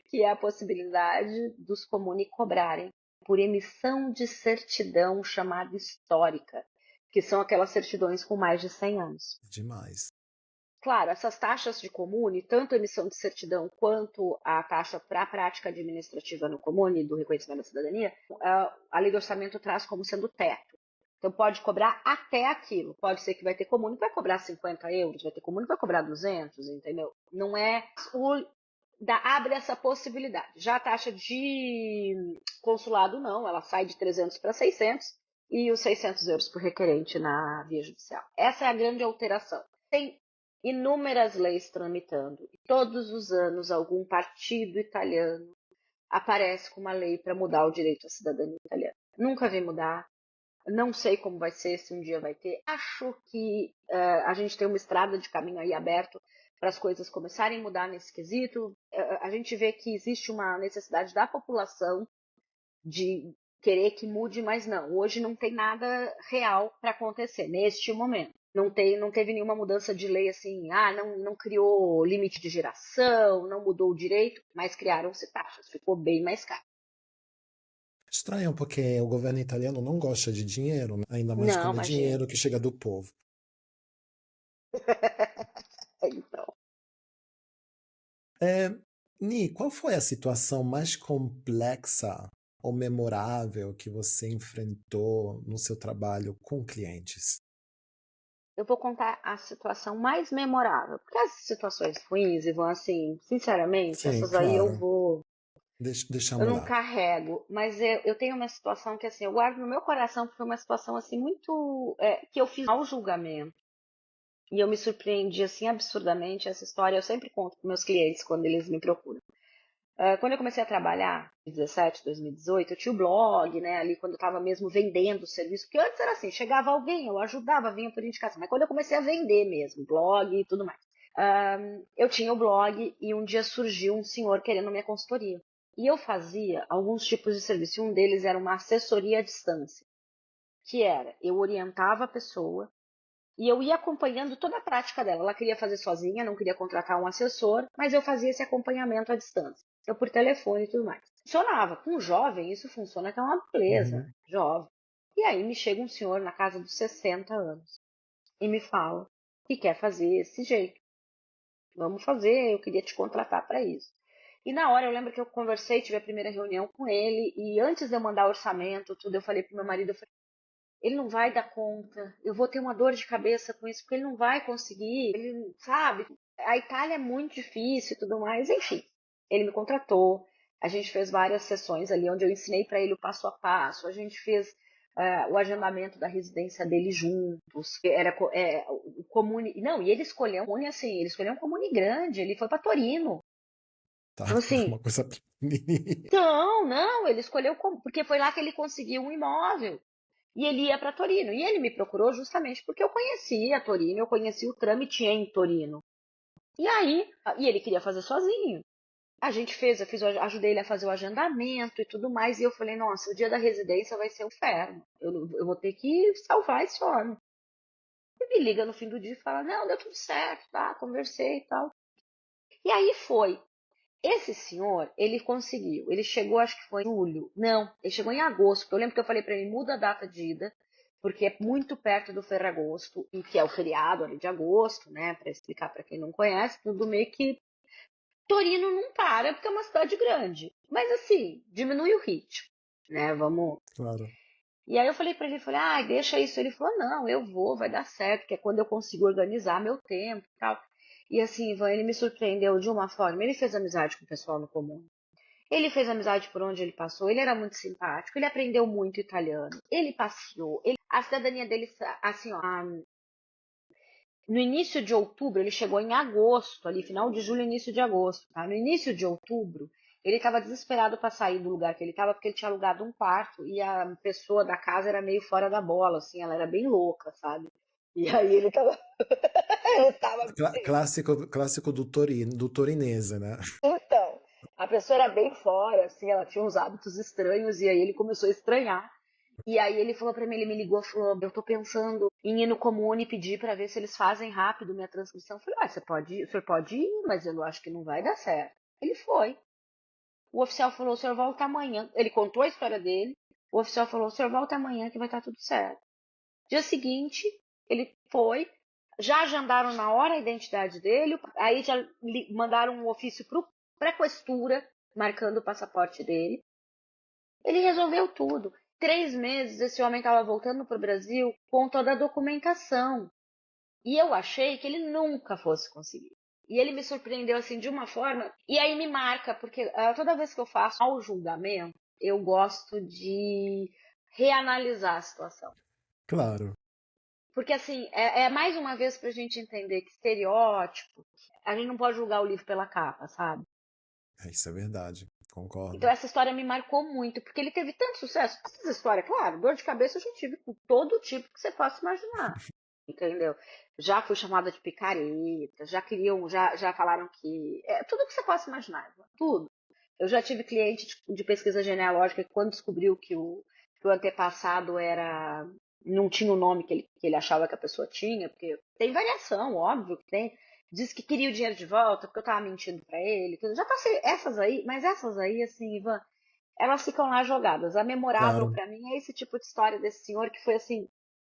que é a possibilidade dos comuni cobrarem por emissão de certidão chamada histórica, que são aquelas certidões com mais de 100 anos. Demais. Claro, essas taxas de comune, tanto a emissão de certidão quanto a taxa para a prática administrativa no comune, do reconhecimento da cidadania, a lei do orçamento traz como sendo teto. Então pode cobrar até aquilo. Pode ser que vai ter comune que vai cobrar 50 euros, vai ter comune que vai cobrar 200, entendeu? Não é abre essa possibilidade. Já a taxa de consulado não, ela sai de 300 para 600 e os 600 euros por requerente na via judicial. Essa é a grande alteração. Tem inúmeras leis tramitando. E todos os anos algum partido italiano aparece com uma lei para mudar o direito à cidadania italiana. Nunca vi mudar. Não sei como vai ser, se um dia vai ter. Acho que a gente tem uma estrada de caminho aí aberto para as coisas começarem a mudar nesse quesito. A gente vê que existe uma necessidade da população de querer que mude, mas não. Hoje não tem nada real para acontecer neste momento. Não teve nenhuma mudança de lei assim, não criou limite de geração, não mudou o direito, mas criaram-se taxas, ficou bem mais caro. Estranho porque o governo italiano não gosta de dinheiro, né? Ainda mais Não, quando é imagina. dinheiro que chega do povo. Então, Ni, qual foi a situação mais complexa ou memorável que você enfrentou no seu trabalho com clientes? eu vou contar a situação mais memorável, porque as situações ruins, Ivan, assim, sinceramente, Sim, essas aí eu claro. vou Deixa Eu não morar. carrego, mas eu tenho uma situação que assim, eu guardo no meu coração, porque foi uma situação assim muito que eu fiz ao julgamento. E eu me surpreendi assim absurdamente. Essa história eu sempre conto para meus clientes quando eles me procuram. Quando eu comecei a trabalhar, em 2017, 2018, eu tinha o blog, né, ali quando eu estava mesmo vendendo o serviço, porque antes era assim, chegava alguém, eu ajudava, vinha por indicação, mas quando eu comecei a vender mesmo, blog e tudo mais, eu tinha o blog e um dia surgiu um senhor querendo minha consultoria. E eu fazia alguns tipos de serviço, e um deles era uma assessoria à distância, que era, eu orientava a pessoa e eu ia acompanhando toda a prática dela. Ela queria fazer sozinha, não queria contratar um assessor, mas eu fazia esse acompanhamento à distância. Eu por telefone e tudo mais. Funcionava. Com um jovem, isso funciona que é uma beleza, né? Uhum. Jovem. E aí me chega um senhor na casa dos 60 anos e me fala que quer fazer esse jeito. Vamos fazer, eu queria te contratar para isso. E na hora eu lembro que eu conversei, tive a primeira reunião com ele, e antes de eu mandar orçamento, tudo, eu falei pro meu marido, eu falei, ele não vai dar conta, eu vou ter uma dor de cabeça com isso, porque ele não vai conseguir, ele, sabe, a Itália é muito difícil e tudo mais, enfim. Ele me contratou, a gente fez várias sessões ali, onde eu ensinei para ele o passo a passo, a gente fez o agendamento da residência dele juntos, era o comune, não, e ele escolheu um comune assim, ele escolheu um comune grande, ele foi para Torino, Tá, então assim, uma coisa pequenininha. não, ele escolheu, porque foi lá que ele conseguiu um imóvel. E ele ia para Torino. E ele me procurou justamente porque eu conhecia Torino, eu conhecia o trâmite em Torino. E aí, e ele queria fazer sozinho. A gente fez, ajudei ele a fazer o agendamento e tudo mais. E eu falei, nossa, o dia da residência vai ser um inferno. Eu vou ter que salvar esse homem. E me liga no fim do dia e fala, não, deu tudo certo, tá? Conversei e tal. E aí foi. Esse senhor, ele conseguiu. Ele chegou, acho que foi em julho. Não, ele chegou em agosto. Porque eu lembro que eu falei para ele, muda a data de ida, porque é muito perto do Ferragosto, e que é o feriado ali de agosto, né? Para explicar para quem não conhece, tudo meio que Torino não para, porque é uma cidade grande. Mas assim, diminui o ritmo, né? Vamos. Claro. E aí eu falei para ele, falei, ah, deixa isso. Ele falou, não, eu vou, vai dar certo, que é quando eu consigo organizar meu tempo e tal. E assim, Ivan, ele me surpreendeu de uma forma. Ele fez amizade com o pessoal no comum. Ele fez amizade por onde ele passou, ele era muito simpático, ele aprendeu muito italiano, ele passeou, a cidadania dele, assim, ó, no início de outubro, ele chegou em agosto, ali, final de julho, início de agosto, tá? No início de outubro, ele estava desesperado para sair do lugar que ele estava, porque ele tinha alugado um quarto e a pessoa da casa era meio fora da bola, assim, ela era bem louca, sabe? E aí ele tava, ele tava Clássico do torinese, né? então, a pessoa era bem fora, assim, ela tinha uns hábitos estranhos, e aí ele começou a estranhar. E aí ele falou pra mim, ele me ligou, falou, eu tô pensando em ir no Comune e pedir pra ver se eles fazem rápido minha transcrição. Eu falei, você pode ir, o senhor pode ir, mas eu acho que não vai dar certo. Ele foi. O oficial falou, o senhor volta amanhã. Ele contou a história dele. O oficial falou, o senhor volta amanhã que vai estar tudo certo. Dia seguinte, ele foi, já agendaram na hora a identidade dele, aí já mandaram um ofício para a questura, marcando o passaporte dele. Ele resolveu tudo. 3 meses esse homem estava voltando para o Brasil com toda a documentação. E eu achei que ele nunca fosse conseguir. E ele me surpreendeu assim de uma forma. E aí me marca, porque toda vez que eu faço ao julgamento, eu gosto de reanalisar a situação. Claro. Porque, assim, é mais uma vez pra gente entender que estereótipo, a gente não pode julgar o livro pela capa, sabe? Isso é verdade. Então Concordo. essa história me marcou muito, porque ele teve tanto sucesso. Essa história, claro, dor de cabeça eu já tive com todo tipo que você possa imaginar. Entendeu? Já fui chamada de picareta, já queriam, já falaram que. Tudo que você possa imaginar, tudo. Eu já tive cliente de pesquisa genealógica que quando descobriu que o antepassado era. Não tinha o nome que ele achava que a pessoa tinha, porque tem variação, óbvio que tem. Diz que queria o dinheiro de volta porque eu tava mentindo pra ele. Já passei essas aí, mas essas aí, assim, Ivan, elas ficam lá jogadas. A memorável Claro. pra mim é esse tipo de história desse senhor que foi assim.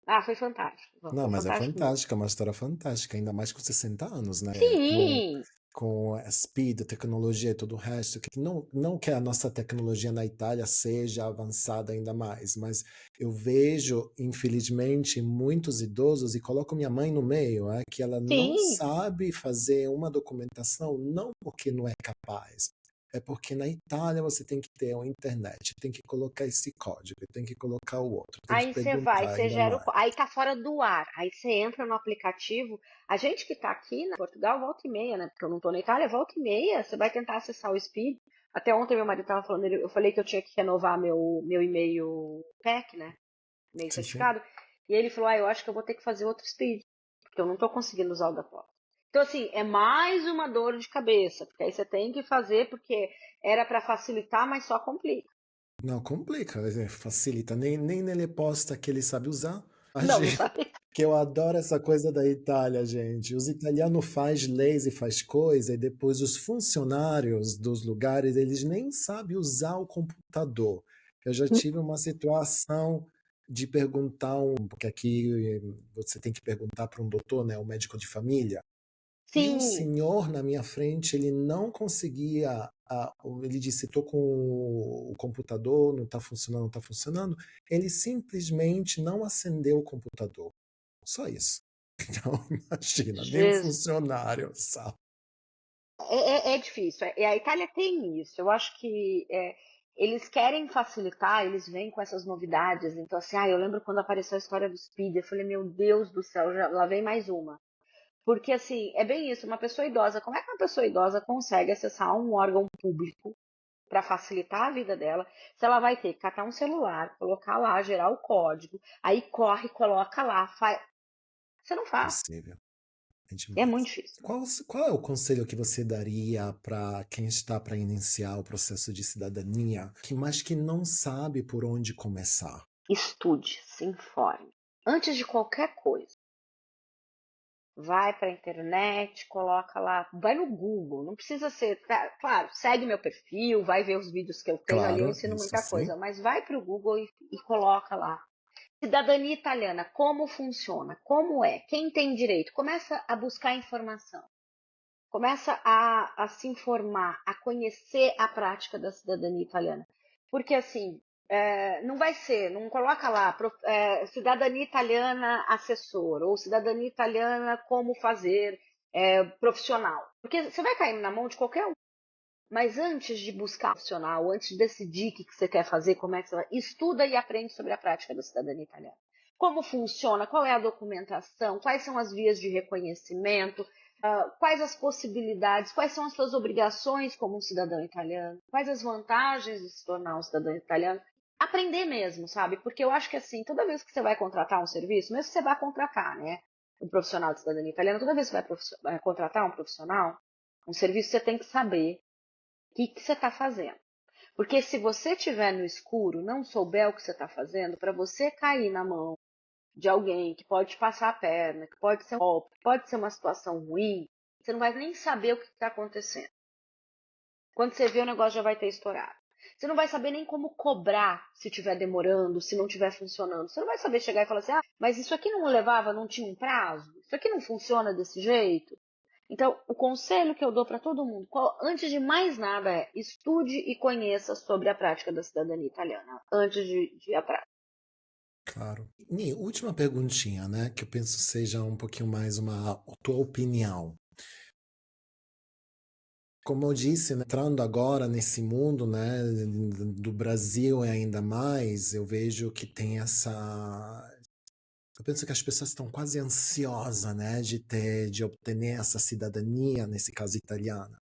Ah, foi fantástico. Ivan, Não, foi mas é fantástico mesmo. fantástica, é uma história fantástica, ainda mais com 60 anos, né? Sim, Com a speed, a tecnologia e todo o resto, que não que a nossa tecnologia na Itália seja avançada ainda mais, mas eu vejo, infelizmente, muitos idosos, e coloco minha mãe no meio, que ela não sim, sabe fazer uma documentação, não porque não é capaz, É porque na Itália você tem que ter uma internet, tem que colocar esse código, tem que colocar o outro, tem que Aí você vai, perguntar você ainda gera mais. aí tá fora do ar. Aí você entra no aplicativo. A gente que tá aqui na Portugal, volta e meia, né? Porque eu não tô na Itália, volta e meia, você vai tentar acessar o Speed. Até ontem meu marido tava falando, eu falei que eu tinha que renovar meu e-mail PEC, né? E-mail Sim, sim. certificado. E ele falou, eu acho que eu vou ter que fazer outro Speed, porque eu não tô conseguindo usar o da porta. Então, assim, é mais uma dor de cabeça, porque aí você tem que fazer, porque era para facilitar, mas só complica. Não, complica, facilita. Nem nele posta que ele sabe usar. Não, não Imagina, sabe? que eu adoro essa coisa da Itália, gente. Os italianos faz leis e faz coisa, e depois os funcionários dos lugares, eles nem sabem usar o computador. Eu já tive uma situação de perguntar, porque aqui você tem que perguntar para um doutor, né, um médico de família. E o Sim, senhor na minha frente, ele não conseguia. Ele disse: estou com o computador, não está funcionando, não está funcionando. Ele simplesmente não acendeu o computador. Só isso. Então, imagina, nem um Jesus. funcionário, sabe? É difícil. E a Itália tem isso. Eu acho que eles querem facilitar, eles vêm com essas novidades. Então, assim, eu lembro quando apareceu a história do Speed, eu falei, meu Deus do céu, já, lá vem mais uma. Porque, assim, é bem isso, uma pessoa idosa, como é que uma pessoa idosa consegue acessar um órgão público para facilitar a vida dela, se ela vai ter que catar um celular, colocar lá, gerar o código, aí corre, coloca lá, faz. Você não faz. Possível. É É muito demais. difícil. Qual é o conselho que você daria para quem está para iniciar o processo de cidadania, mas que não sabe por onde começar? Estude, se informe. Antes de qualquer coisa, vai para a internet, coloca lá, vai no Google, não precisa ser, claro, segue meu perfil, vai ver os vídeos que eu tenho ali, eu Claro, ensino isso muita sim. coisa, mas vai para o Google e coloca lá. Cidadania italiana, como funciona? Como é? Quem tem direito? Começa a buscar informação. Começa a se informar, a conhecer a prática da cidadania italiana. Porque, assim, não vai ser, não coloca lá cidadania italiana assessor ou cidadania italiana como fazer profissional. Porque você vai cair na mão de qualquer um. Mas antes de buscar profissional, antes de decidir o que você quer fazer, como é que você vai, estuda e aprende sobre a prática da cidadania italiana. Como funciona, qual é a documentação, quais são as vias de reconhecimento, quais as possibilidades, quais são as suas obrigações como um cidadão italiano, quais as vantagens de se tornar um cidadão italiano. Aprender mesmo, sabe? Porque eu acho que assim, toda vez que você vai contratar um serviço, mesmo que você vá contratar, né, um profissional de cidadania italiana, toda vez que você vai contratar um profissional, um serviço, você tem que saber o que você está fazendo. Porque se você estiver no escuro, não souber o que você está fazendo, para você cair na mão de alguém que pode te passar a perna, que pode ser um golpe, que pode ser uma situação ruim, você não vai nem saber o que está acontecendo. Quando você vê, o negócio já vai ter estourado. Você não vai saber nem como cobrar se estiver demorando, se não estiver funcionando. Você não vai saber chegar e falar assim, mas isso aqui não levava, não tinha um prazo? Isso aqui não funciona desse jeito? Então, o conselho que eu dou para todo mundo, antes de mais nada, é estude e conheça sobre a prática da cidadania italiana, antes de ir à prática. Claro. E última perguntinha, né? Que eu penso seja um pouquinho mais uma tua opinião. Como eu disse, né, entrando agora nesse mundo, né, do Brasil e ainda mais, eu vejo que tem essa. Eu penso que as pessoas estão quase ansiosas, né, de obter essa cidadania, nesse caso italiana.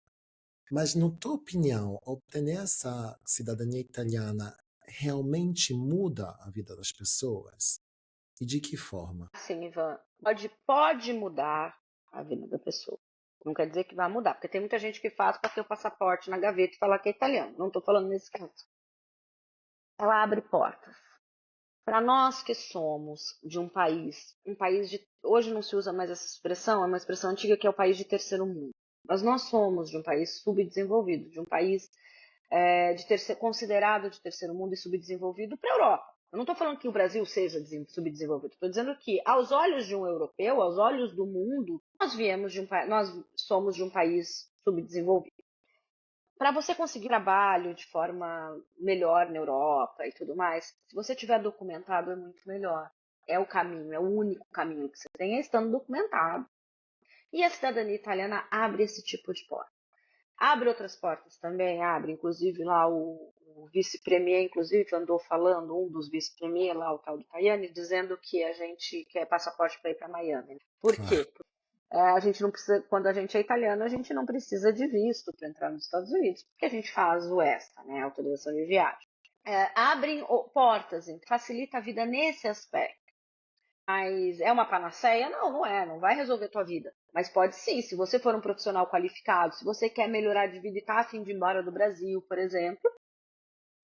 Mas, na tua opinião, obter essa cidadania italiana realmente muda a vida das pessoas? E de que forma? Sim, Ivan, pode mudar a vida da pessoa. Não quer dizer que vai mudar, porque tem muita gente que faz para ter o passaporte na gaveta e falar que é italiano. Não estou falando nesse caso. Ela abre portas. Para nós que somos de um país de. Hoje não se usa mais essa expressão, é uma expressão antiga que é o país de terceiro mundo. Mas nós somos de um país subdesenvolvido, de um país considerado de terceiro mundo e subdesenvolvido para a Europa. Eu não estou falando que o Brasil seja subdesenvolvido, estou dizendo que, aos olhos de um europeu, aos olhos do mundo, nós somos de um país subdesenvolvido. Para você conseguir trabalho de forma melhor na Europa e tudo mais, se você tiver documentado é muito melhor. É o caminho, é o único caminho que você tem, é estando documentado. E a cidadania italiana abre esse tipo de porta. Abre outras portas também, abre. Inclusive lá o vice-premier, inclusive, andou falando, um dos vice-premier lá, o tal do Tajani, dizendo que a gente quer passaporte para ir para Miami. Por Claro. quê? A gente não precisa, quando a gente é italiano, a gente não precisa de visto para entrar nos Estados Unidos, porque a gente faz o ESTA, né, autorização de viagem. Abrem portas, facilita a vida nesse aspecto. Mas é uma panaceia? Não, não é, não vai resolver a tua vida. Mas pode sim, se você for um profissional qualificado, se você quer melhorar de vida e tá a fim de ir embora do Brasil, por exemplo,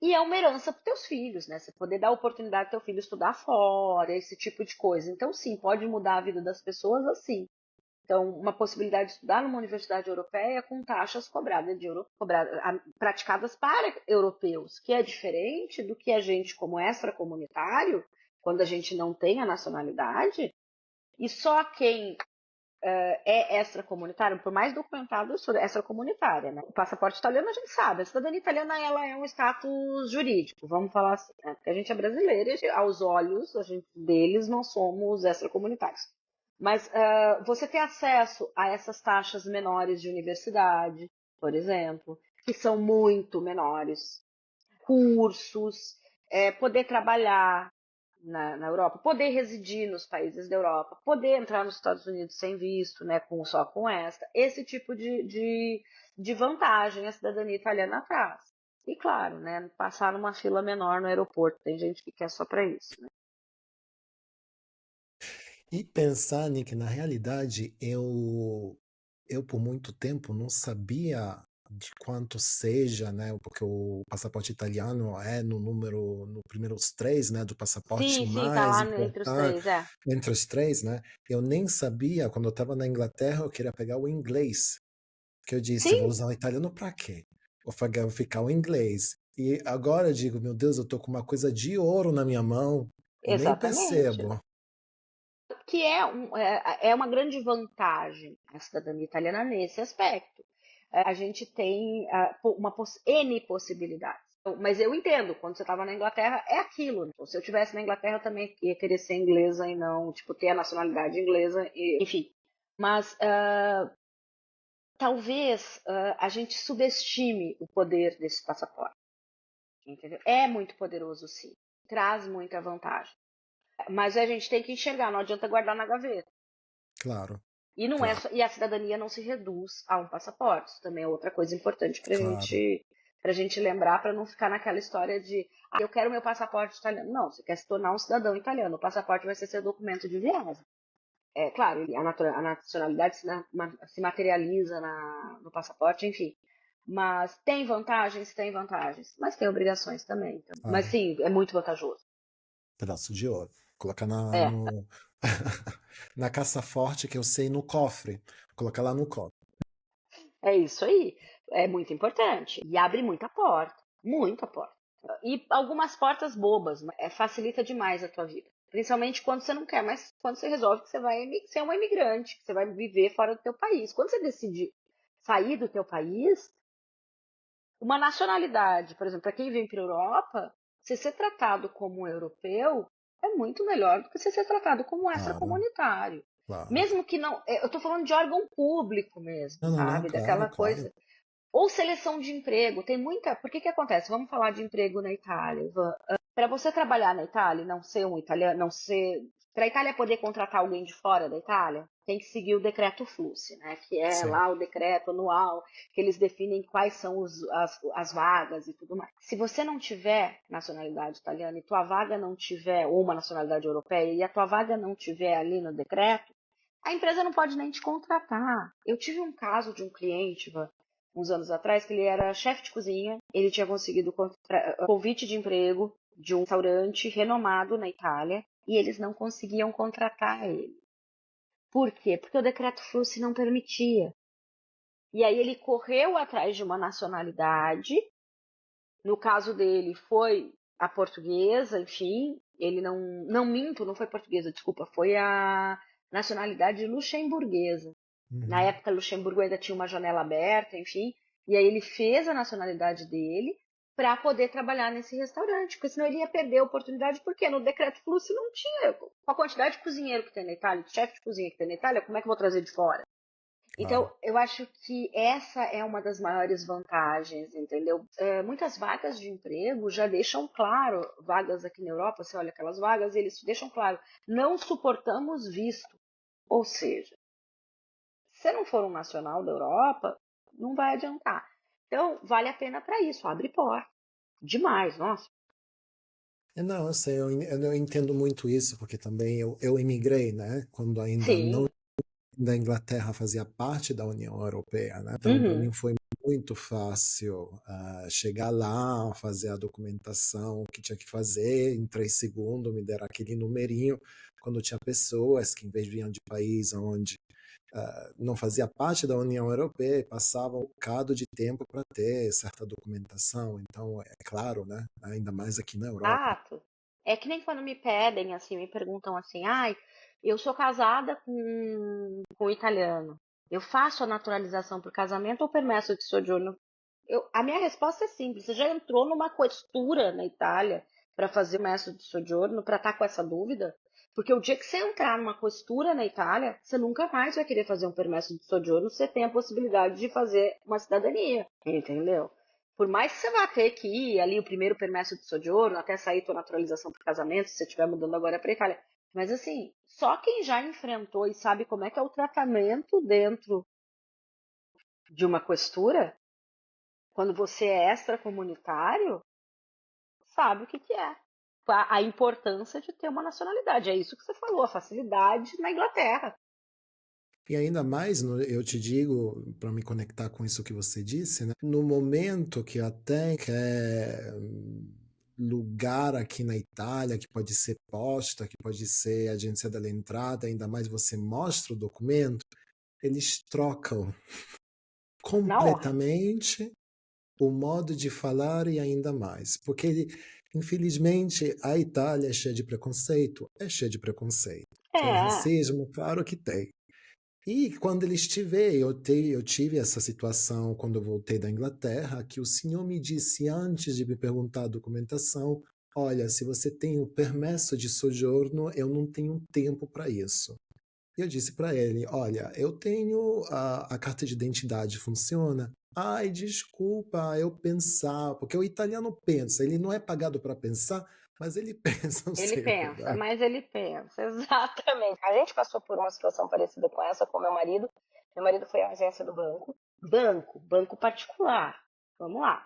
e é uma herança para teus filhos, né? Você poder dar a oportunidade do teu filho estudar fora, esse tipo de coisa. Então, sim, pode mudar a vida das pessoas assim. Então, uma possibilidade de estudar numa universidade europeia com taxas praticadas para europeus, que é diferente do que a gente, como extracomunitário, quando a gente não tem a nacionalidade, e só quem é extracomunitário, por mais documentado, eu sou extracomunitária, né? O passaporte italiano a gente sabe, a cidadania italiana ela é um status jurídico, vamos falar assim, né? Porque a gente é brasileiro e aos olhos deles nós somos extracomunitários. Mas você ter acesso a essas taxas menores de universidade, por exemplo, que são muito menores, cursos, poder trabalhar na Europa, poder residir nos países da Europa, poder entrar nos Estados Unidos sem visto, né, só com esse tipo de vantagem a cidadania italiana traz. E claro, né, passar numa fila menor no aeroporto, tem gente que quer só para isso, né? E pensar, Nick, na realidade, eu por muito tempo não sabia de quanto seja, né? Porque o passaporte italiano é no primeiros três, né? Do passaporte Sim, tá mais lá entre os importante três, é. entre os três, né? Eu nem sabia, quando eu estava na Inglaterra, eu queria pegar o inglês. Que eu disse, eu vou Sim, usar o italiano para quê? Vou ficar o inglês. E agora eu digo, meu Deus, eu tô com uma coisa de ouro na minha mão e nem exatamente. percebo. Que é uma grande vantagem a cidadania italiana nesse aspecto. A gente tem N possibilidades. Então, mas eu entendo, quando você estava na Inglaterra, é aquilo. Então, se eu tivesse na Inglaterra, eu também ia querer ser inglesa e não, tipo, ter a nacionalidade inglesa, enfim. Mas talvez a gente subestime o poder desse passaporte, entendeu? É muito poderoso, sim. Traz muita vantagem. Mas a gente tem que enxergar, não adianta guardar na gaveta. Claro, E não é claro, só, e a cidadania não se reduz a um passaporte. Isso também é outra coisa importante claro. para gente lembrar, para não ficar naquela história de eu quero meu passaporte italiano. Não, você quer se tornar um cidadão italiano. O passaporte vai ser seu documento de viagem. É claro, a nacionalidade se materializa no passaporte, enfim. Mas tem vantagens, tem vantagens. Mas tem obrigações também. Então. Mas Claro. sim, é muito vantajoso. Pedaço de ouro. Colocar É, na caça forte que eu sei no cofre. Colocar lá no cofre. é isso aí. É muito importante. E abre muita porta. Muita porta. E algumas portas bobas, mas facilita demais a tua vida. Principalmente quando você não quer, mas quando você resolve que você vai ser uma imigrante, que você vai viver fora do teu país. Quando você decide sair do teu país, uma nacionalidade, por exemplo, para quem vem para a Europa, você ser tratado como um europeu é muito melhor do que você ser tratado como um Claro, extracomunitário. claro. Mesmo que não. Eu estou falando de órgão público mesmo, Não, sabe? claro, Daquela claro. coisa. Ou seleção de emprego. Tem muita. Por que acontece? Vamos falar de emprego na Itália, Ivan. Para você trabalhar na Itália, e não ser um italiano, não ser. Para a Itália poder contratar alguém de fora da Itália, tem que seguir o decreto Flussi, né? Que é Sim, lá o decreto anual, que eles definem quais são as vagas e tudo mais. Se você não tiver nacionalidade italiana e tua vaga não tiver, ou uma nacionalidade europeia, e a tua vaga não tiver ali no decreto, a empresa não pode nem te contratar. Eu tive um caso de um cliente, Ivan, uns anos atrás, que ele era chefe de cozinha, ele tinha conseguido convite de emprego de um restaurante renomado na Itália e eles não conseguiam contratar ele. Por quê? Porque o decreto Flussi não permitia. E aí ele correu atrás de uma nacionalidade, no caso dele foi a portuguesa, enfim, ele não minto, não foi portuguesa, desculpa, foi a nacionalidade luxemburguesa. Na uhum, época, Luxemburgo ainda tinha uma janela aberta, enfim. E aí ele fez a nacionalidade dele para poder trabalhar nesse restaurante, porque senão ele ia perder a oportunidade, porque no decreto Flussi não tinha. Com a quantidade de cozinheiro que tem na Itália, de chefe de cozinha que tem na Itália, como é que eu vou trazer de fora? claro. Então, eu acho que essa é uma das maiores vantagens, entendeu? Muitas vagas de emprego já deixam claro, vagas aqui na Europa, você olha aquelas vagas, eles deixam claro, não suportamos visto. Ou seja, se não for um nacional da Europa, não vai adiantar. Então, vale a pena para isso, abre porta. Demais, nossa. Não, eu sei, eu entendo muito isso, porque também eu imigrei, né? Quando ainda não Sim. da Inglaterra fazia parte da União Europeia, né? Então, para Uhum. mim foi muito fácil chegar lá, fazer a documentação que tinha que fazer, em 3 segundos me deram aquele numerinho, quando tinha pessoas que, em vez de vinham de país onde não fazia parte da União Europeia, passavam um bocado de tempo para ter certa documentação. Então, é claro, né? Ainda mais aqui na Europa. Exato. É que nem quando me pedem, assim, me perguntam assim, ai, eu sou casada com um italiano. Eu faço a naturalização por casamento ou permesso de sojourno? A minha resposta é simples. Você já entrou numa questura na Itália para fazer o permesso de sojourno, para estar com essa dúvida? Porque o dia que você entrar numa questura na Itália, você nunca mais vai querer fazer um permesso de sojourno, você tem a possibilidade de fazer uma cidadania, entendeu? Por mais que você vá ter que ir ali o primeiro permesso de sojourno, até sair tua naturalização por casamento, se você estiver mudando agora para Itália. Mas assim, só quem já enfrentou e sabe como é que é o tratamento dentro de uma questura, quando você é extracomunitário, sabe o que que é. A importância de ter uma nacionalidade. É isso que você falou, a facilidade na Inglaterra. E ainda mais, eu te digo, para me conectar com isso que você disse, né? No momento que até quer lugar aqui na Itália, que pode ser posta, que pode ser agência da entrada, ainda mais você mostra o documento, eles trocam Na hora. completamente o modo de falar e ainda mais. Porque, infelizmente, a Itália é cheia de preconceito, é cheia de preconceito. Tem É, racismo, claro que tem. E quando ele estiver, eu tive essa situação quando eu voltei da Inglaterra, que o senhor me disse antes de me perguntar a documentação, olha, se você tem o permesso de soggiorno, eu não tenho tempo para isso. E eu disse para ele, olha, eu tenho a carta de identidade, funciona? Ai, desculpa, eu pensar, porque o italiano pensa, ele não é pagado para pensar, mas ele pensa ele sempre, pensa, né? mas ele pensa, exatamente. A gente passou por uma situação parecida com essa com meu marido. Meu marido foi à agência do banco. Banco particular. Vamos lá.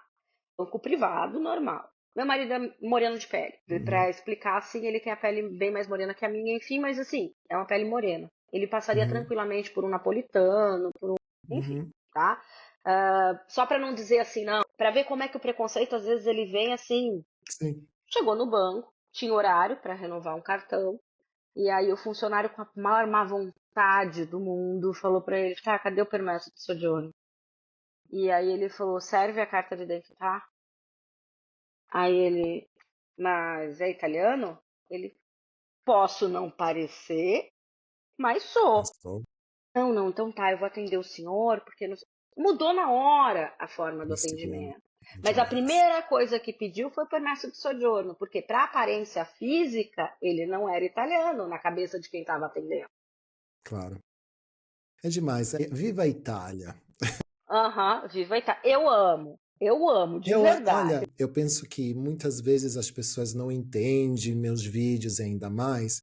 Banco privado, normal. Meu marido é moreno de pele. Uhum, Pra explicar assim, ele tem a pele bem mais morena que a minha, enfim, mas assim, é uma pele morena. Ele passaria uhum, tranquilamente por um napolitano, enfim, uhum, tá? Só pra não dizer assim, não, pra ver como é que o preconceito às vezes ele vem assim. sim. Chegou no banco, tinha horário pra renovar um cartão, e aí o funcionário com a maior má vontade do mundo falou pra ele, tá, cadê o permesso de sojourno? E aí ele falou, serve a carta de identidade? Aí ele, mas é italiano? Ele, posso não parecer, mas sou. Passou, Não, não, então tá, eu vou atender o senhor, porque não sei. Mudou na hora a forma do no segundo, atendimento. Mas a demais. primeira coisa que pediu foi o permesso de soggiorno, porque para aparência física ele não era italiano na cabeça de quem estava atendendo. Claro. É demais. Viva a Itália! Aham, viva Itália. Eu amo, de Olha, verdade. eu penso que muitas vezes as pessoas não entendem meus vídeos ainda mais.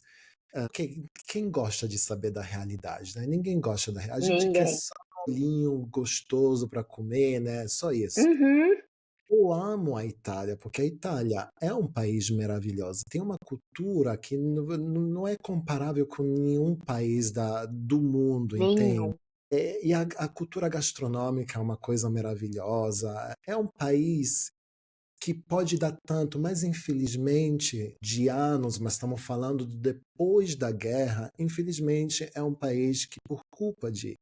Quem gosta de saber da realidade, né? Ninguém gosta da realidade. A gente quer Ninguém. só um bolinho gostoso para comer, né? Só isso. Uhum. Eu amo a Itália, porque a Itália é um país maravilhoso. Tem uma cultura que não é comparável com nenhum país do mundo, entende? Nenhum. E a cultura gastronômica é uma coisa maravilhosa. É um país que pode dar tanto, mas infelizmente, de anos, mas estamos falando depois da guerra, infelizmente é um país que, por culpa de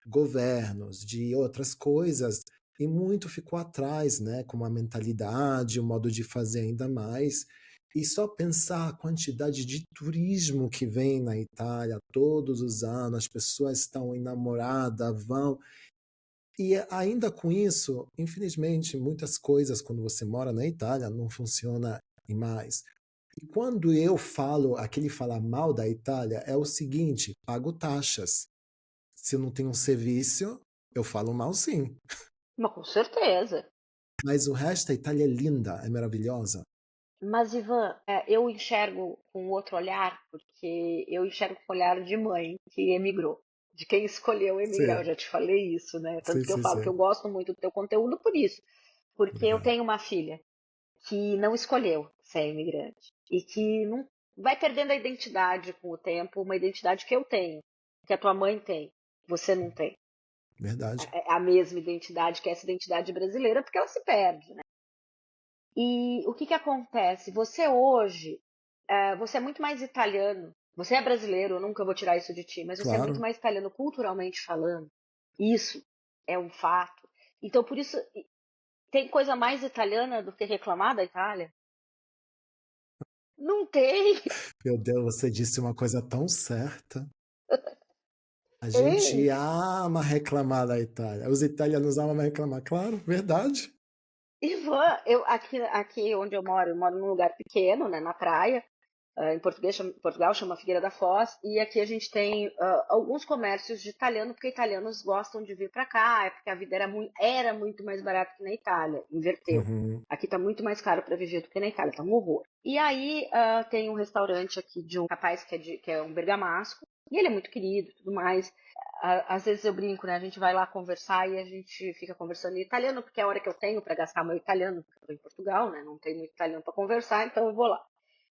governos, de outras coisas, e muito ficou atrás, né, com a mentalidade, o modo de fazer ainda mais. E só pensar a quantidade de turismo que vem na Itália todos os anos, as pessoas estão enamoradas, vão. E ainda com isso, infelizmente, muitas coisas quando você mora na Itália não funciona mais. E quando eu falo, aquele falar mal da Itália, é o seguinte: pago taxas. Se eu não tenho um serviço, eu falo mal sim. Mas com certeza. Mas o resto, a Itália é linda, é maravilhosa. Mas, Ivan, eu enxergo com outro olhar, porque eu enxergo com o olhar de mãe que emigrou, de quem escolheu emigrar. Eu Sim, já te falei isso, né? sim, Tanto que eu sim, falo que eu sim. gosto muito do teu conteúdo por isso, porque eu Obrigado. tenho uma filha que não escolheu ser imigrante e que não vai perdendo a identidade com o tempo, uma identidade que eu tenho, que a tua mãe tem, você não tem. Verdade. É a mesma identidade que essa identidade brasileira, porque ela se perde, né? E o que que acontece? Você hoje, você é muito mais italiano. Você é brasileiro, eu nunca vou tirar isso de ti, mas você é muito Claro. mais italiano culturalmente falando. Isso é um fato. Então, por isso, tem coisa mais italiana do que reclamar da Itália? Não tem. Meu Deus, você disse uma coisa tão certa. A Tem. gente ama reclamar da Itália. Os italianos amam reclamar, claro, verdade. Ivan, aqui onde eu moro num lugar pequeno, né, na praia. Em Portugal chama Figueira da Foz, e aqui a gente tem alguns comércios de italiano, porque italianos gostam de vir para cá, é porque a vida era muito mais barata que na Itália, inverteu. Uhum, Aqui está muito mais caro para viver do que na Itália, tá um horror. E aí tem um restaurante aqui de um rapaz que é um bergamasco, e ele é muito querido e tudo mais. Às vezes eu brinco, né? A gente vai lá conversar e a gente fica conversando em italiano, porque é a hora que eu tenho para gastar meu italiano, porque eu estou em Portugal, né? Não tenho muito italiano para conversar, então eu vou lá.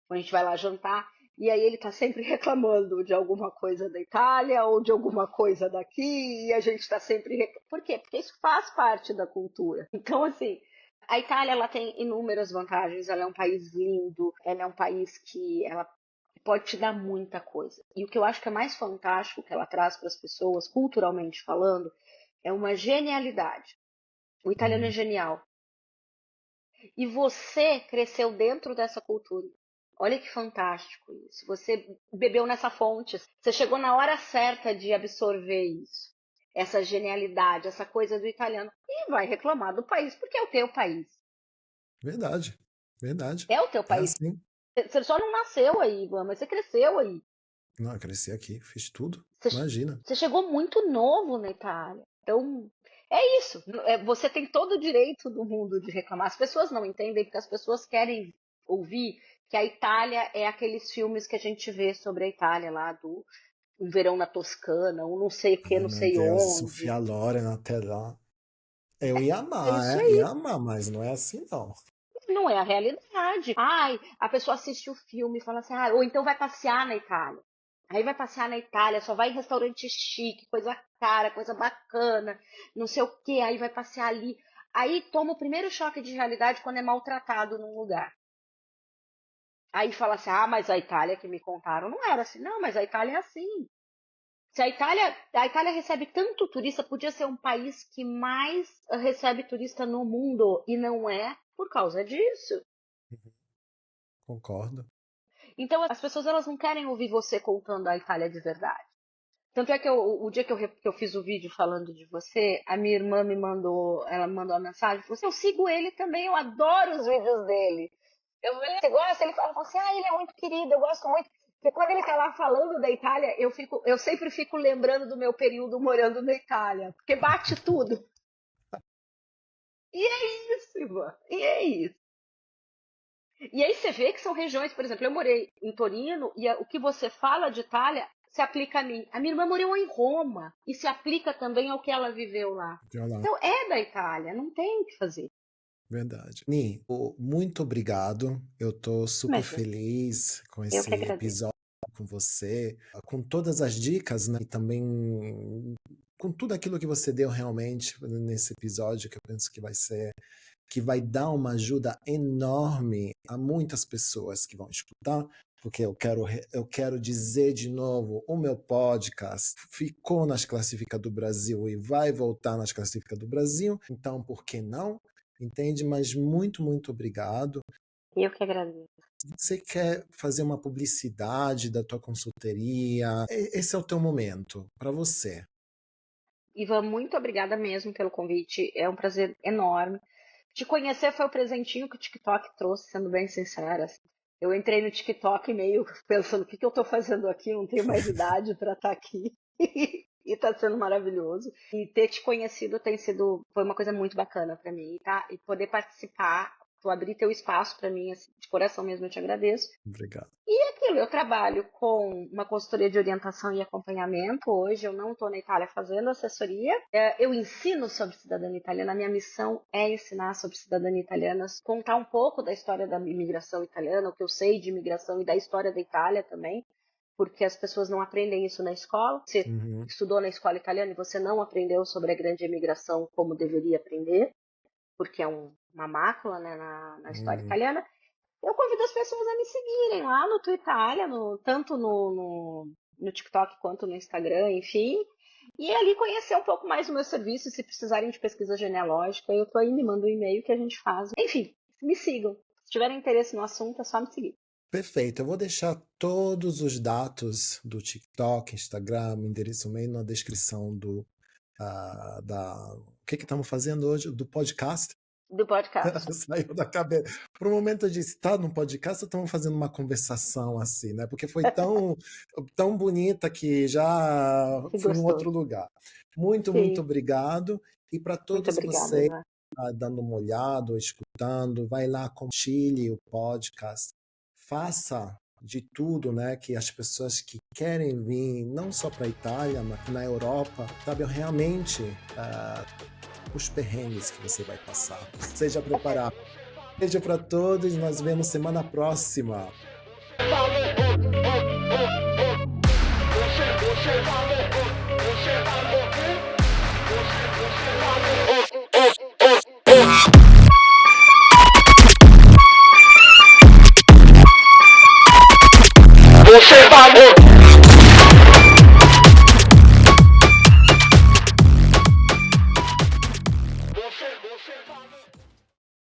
A gente vai lá jantar, e aí ele tá sempre reclamando de alguma coisa da Itália ou de alguma coisa daqui, e a gente tá sempre. Por quê? Porque isso faz parte da cultura. Então, assim, a Itália ela tem inúmeras vantagens, ela é um país lindo, ela é um país que ela pode te dar muita coisa. E o que eu acho que é mais fantástico que ela traz para as pessoas, culturalmente falando, é uma genialidade. O italiano é uhum. genial. E você cresceu dentro dessa cultura. Olha que fantástico isso. Você bebeu nessa fonte. Você chegou na hora certa de absorver isso. Essa genialidade, essa coisa do italiano. E vai reclamar do país, porque é o teu país. Verdade, verdade. É o teu É país. assim. Você só não nasceu aí, Ivan, mas você cresceu aí. Não, eu cresci aqui, fiz tudo. Você, Imagina. você chegou muito novo na Itália. Então, é isso. Você tem todo o direito do mundo de reclamar. As pessoas não entendem porque as pessoas querem ouvir que a Itália é aqueles filmes que a gente vê sobre a Itália lá do Um Verão na Toscana, um não sei o que, Ai, não meu sei Deus, onde. Sofia Loren até lá. Eu É isso ia aí. amar, mas não é assim não. Não é a realidade. Ai, a pessoa assiste o filme e fala assim, ou então vai passear na Itália. Aí vai passear na Itália, só vai em restaurante chique, coisa cara, coisa bacana, não sei o quê, aí vai passear ali. Aí toma o primeiro choque de realidade quando é maltratado num lugar. Aí fala assim, mas a Itália que me contaram não era assim. Não, mas a Itália é assim. Se a Itália recebe tanto turista, podia ser um país que mais recebe turista no mundo, e não é por causa disso. Concordo. Então as pessoas elas não querem ouvir você contando a Itália de verdade. Tanto é que o dia que eu fiz o vídeo falando de você, a minha irmã ela me mandou uma mensagem, falou assim, eu sigo ele também, eu adoro os vídeos dele. Eu falei, você gosta? Ele falou assim, ele é muito querido, eu gosto muito. Porque quando ele tá lá falando da Itália, eu sempre fico lembrando do meu período morando na Itália, porque bate tudo. E é isso, Ivan, e é isso. E aí você vê que são regiões, por exemplo, eu morei em Torino e o que você fala de Itália se aplica a mim. A minha irmã morou em Roma e se aplica também ao que ela viveu lá. Olha lá, Então é da Itália, não tem o que fazer. verdade. Ni, muito obrigado. Eu tô super Imagina, feliz com eu que esse agradeço. episódio com você, com todas as dicas, né? E também com tudo aquilo que você deu realmente nesse episódio, que eu penso que vai dar uma ajuda enorme a muitas pessoas que vão escutar, porque eu quero dizer de novo, o meu podcast ficou nas classificas do Brasil e vai voltar nas classificas do Brasil, então por que não? Entende? Mas muito, muito obrigado. Eu que agradeço. Você quer fazer uma publicidade da tua consultoria? Esse é o teu momento, para você. Ivan, muito obrigada mesmo pelo convite. É um prazer enorme. Te conhecer foi o presentinho que o TikTok trouxe, sendo bem sincera. Eu entrei no TikTok meio pensando o que eu estou fazendo aqui, não tenho mais idade para estar aqui. E tá sendo maravilhoso. E ter te conhecido foi uma coisa muito bacana pra mim, tá? E poder participar, tu abrir teu espaço pra mim, assim, de coração mesmo, eu te agradeço. Obrigado. E aquilo, eu trabalho com uma consultoria de orientação e acompanhamento. Hoje eu não estou na Itália fazendo assessoria. Eu ensino sobre cidadania italiana. A minha missão é ensinar sobre cidadania italiana, contar um pouco da história da imigração italiana, o que eu sei de imigração e da história da Itália também, porque as pessoas não aprendem isso na escola. Você estudou na escola italiana e você não aprendeu sobre a grande imigração como deveria aprender, porque é uma mácula, né, na história italiana. Eu convido as pessoas a me seguirem lá no Twitalia, tanto no TikTok quanto no Instagram, enfim. E ali conhecer um pouco mais do meu serviço. Se precisarem de pesquisa genealógica, eu tô aí, me manda um e-mail que a gente faz. Enfim, me sigam. Se tiverem interesse no assunto, é só me seguir. Perfeito. Eu vou deixar todos os dados do TikTok, Instagram, endereço e-mail na descrição o que estamos fazendo hoje? Do podcast? Do podcast. Saiu da cabeça. Por um momento eu disse, tá no podcast ou estamos fazendo uma conversação assim, né? Porque foi tão bonita que já fui em outro lugar. Muito obrigado. E para todos vocês dando uma olhada, ou escutando, vai lá, compartilhe o podcast. Faça de tudo, né, que as pessoas que querem vir, não só para a Itália, mas na Europa, saibam realmente os perrengues que você vai passar. Seja preparado. Beijo para todos, nós vemos semana próxima. Você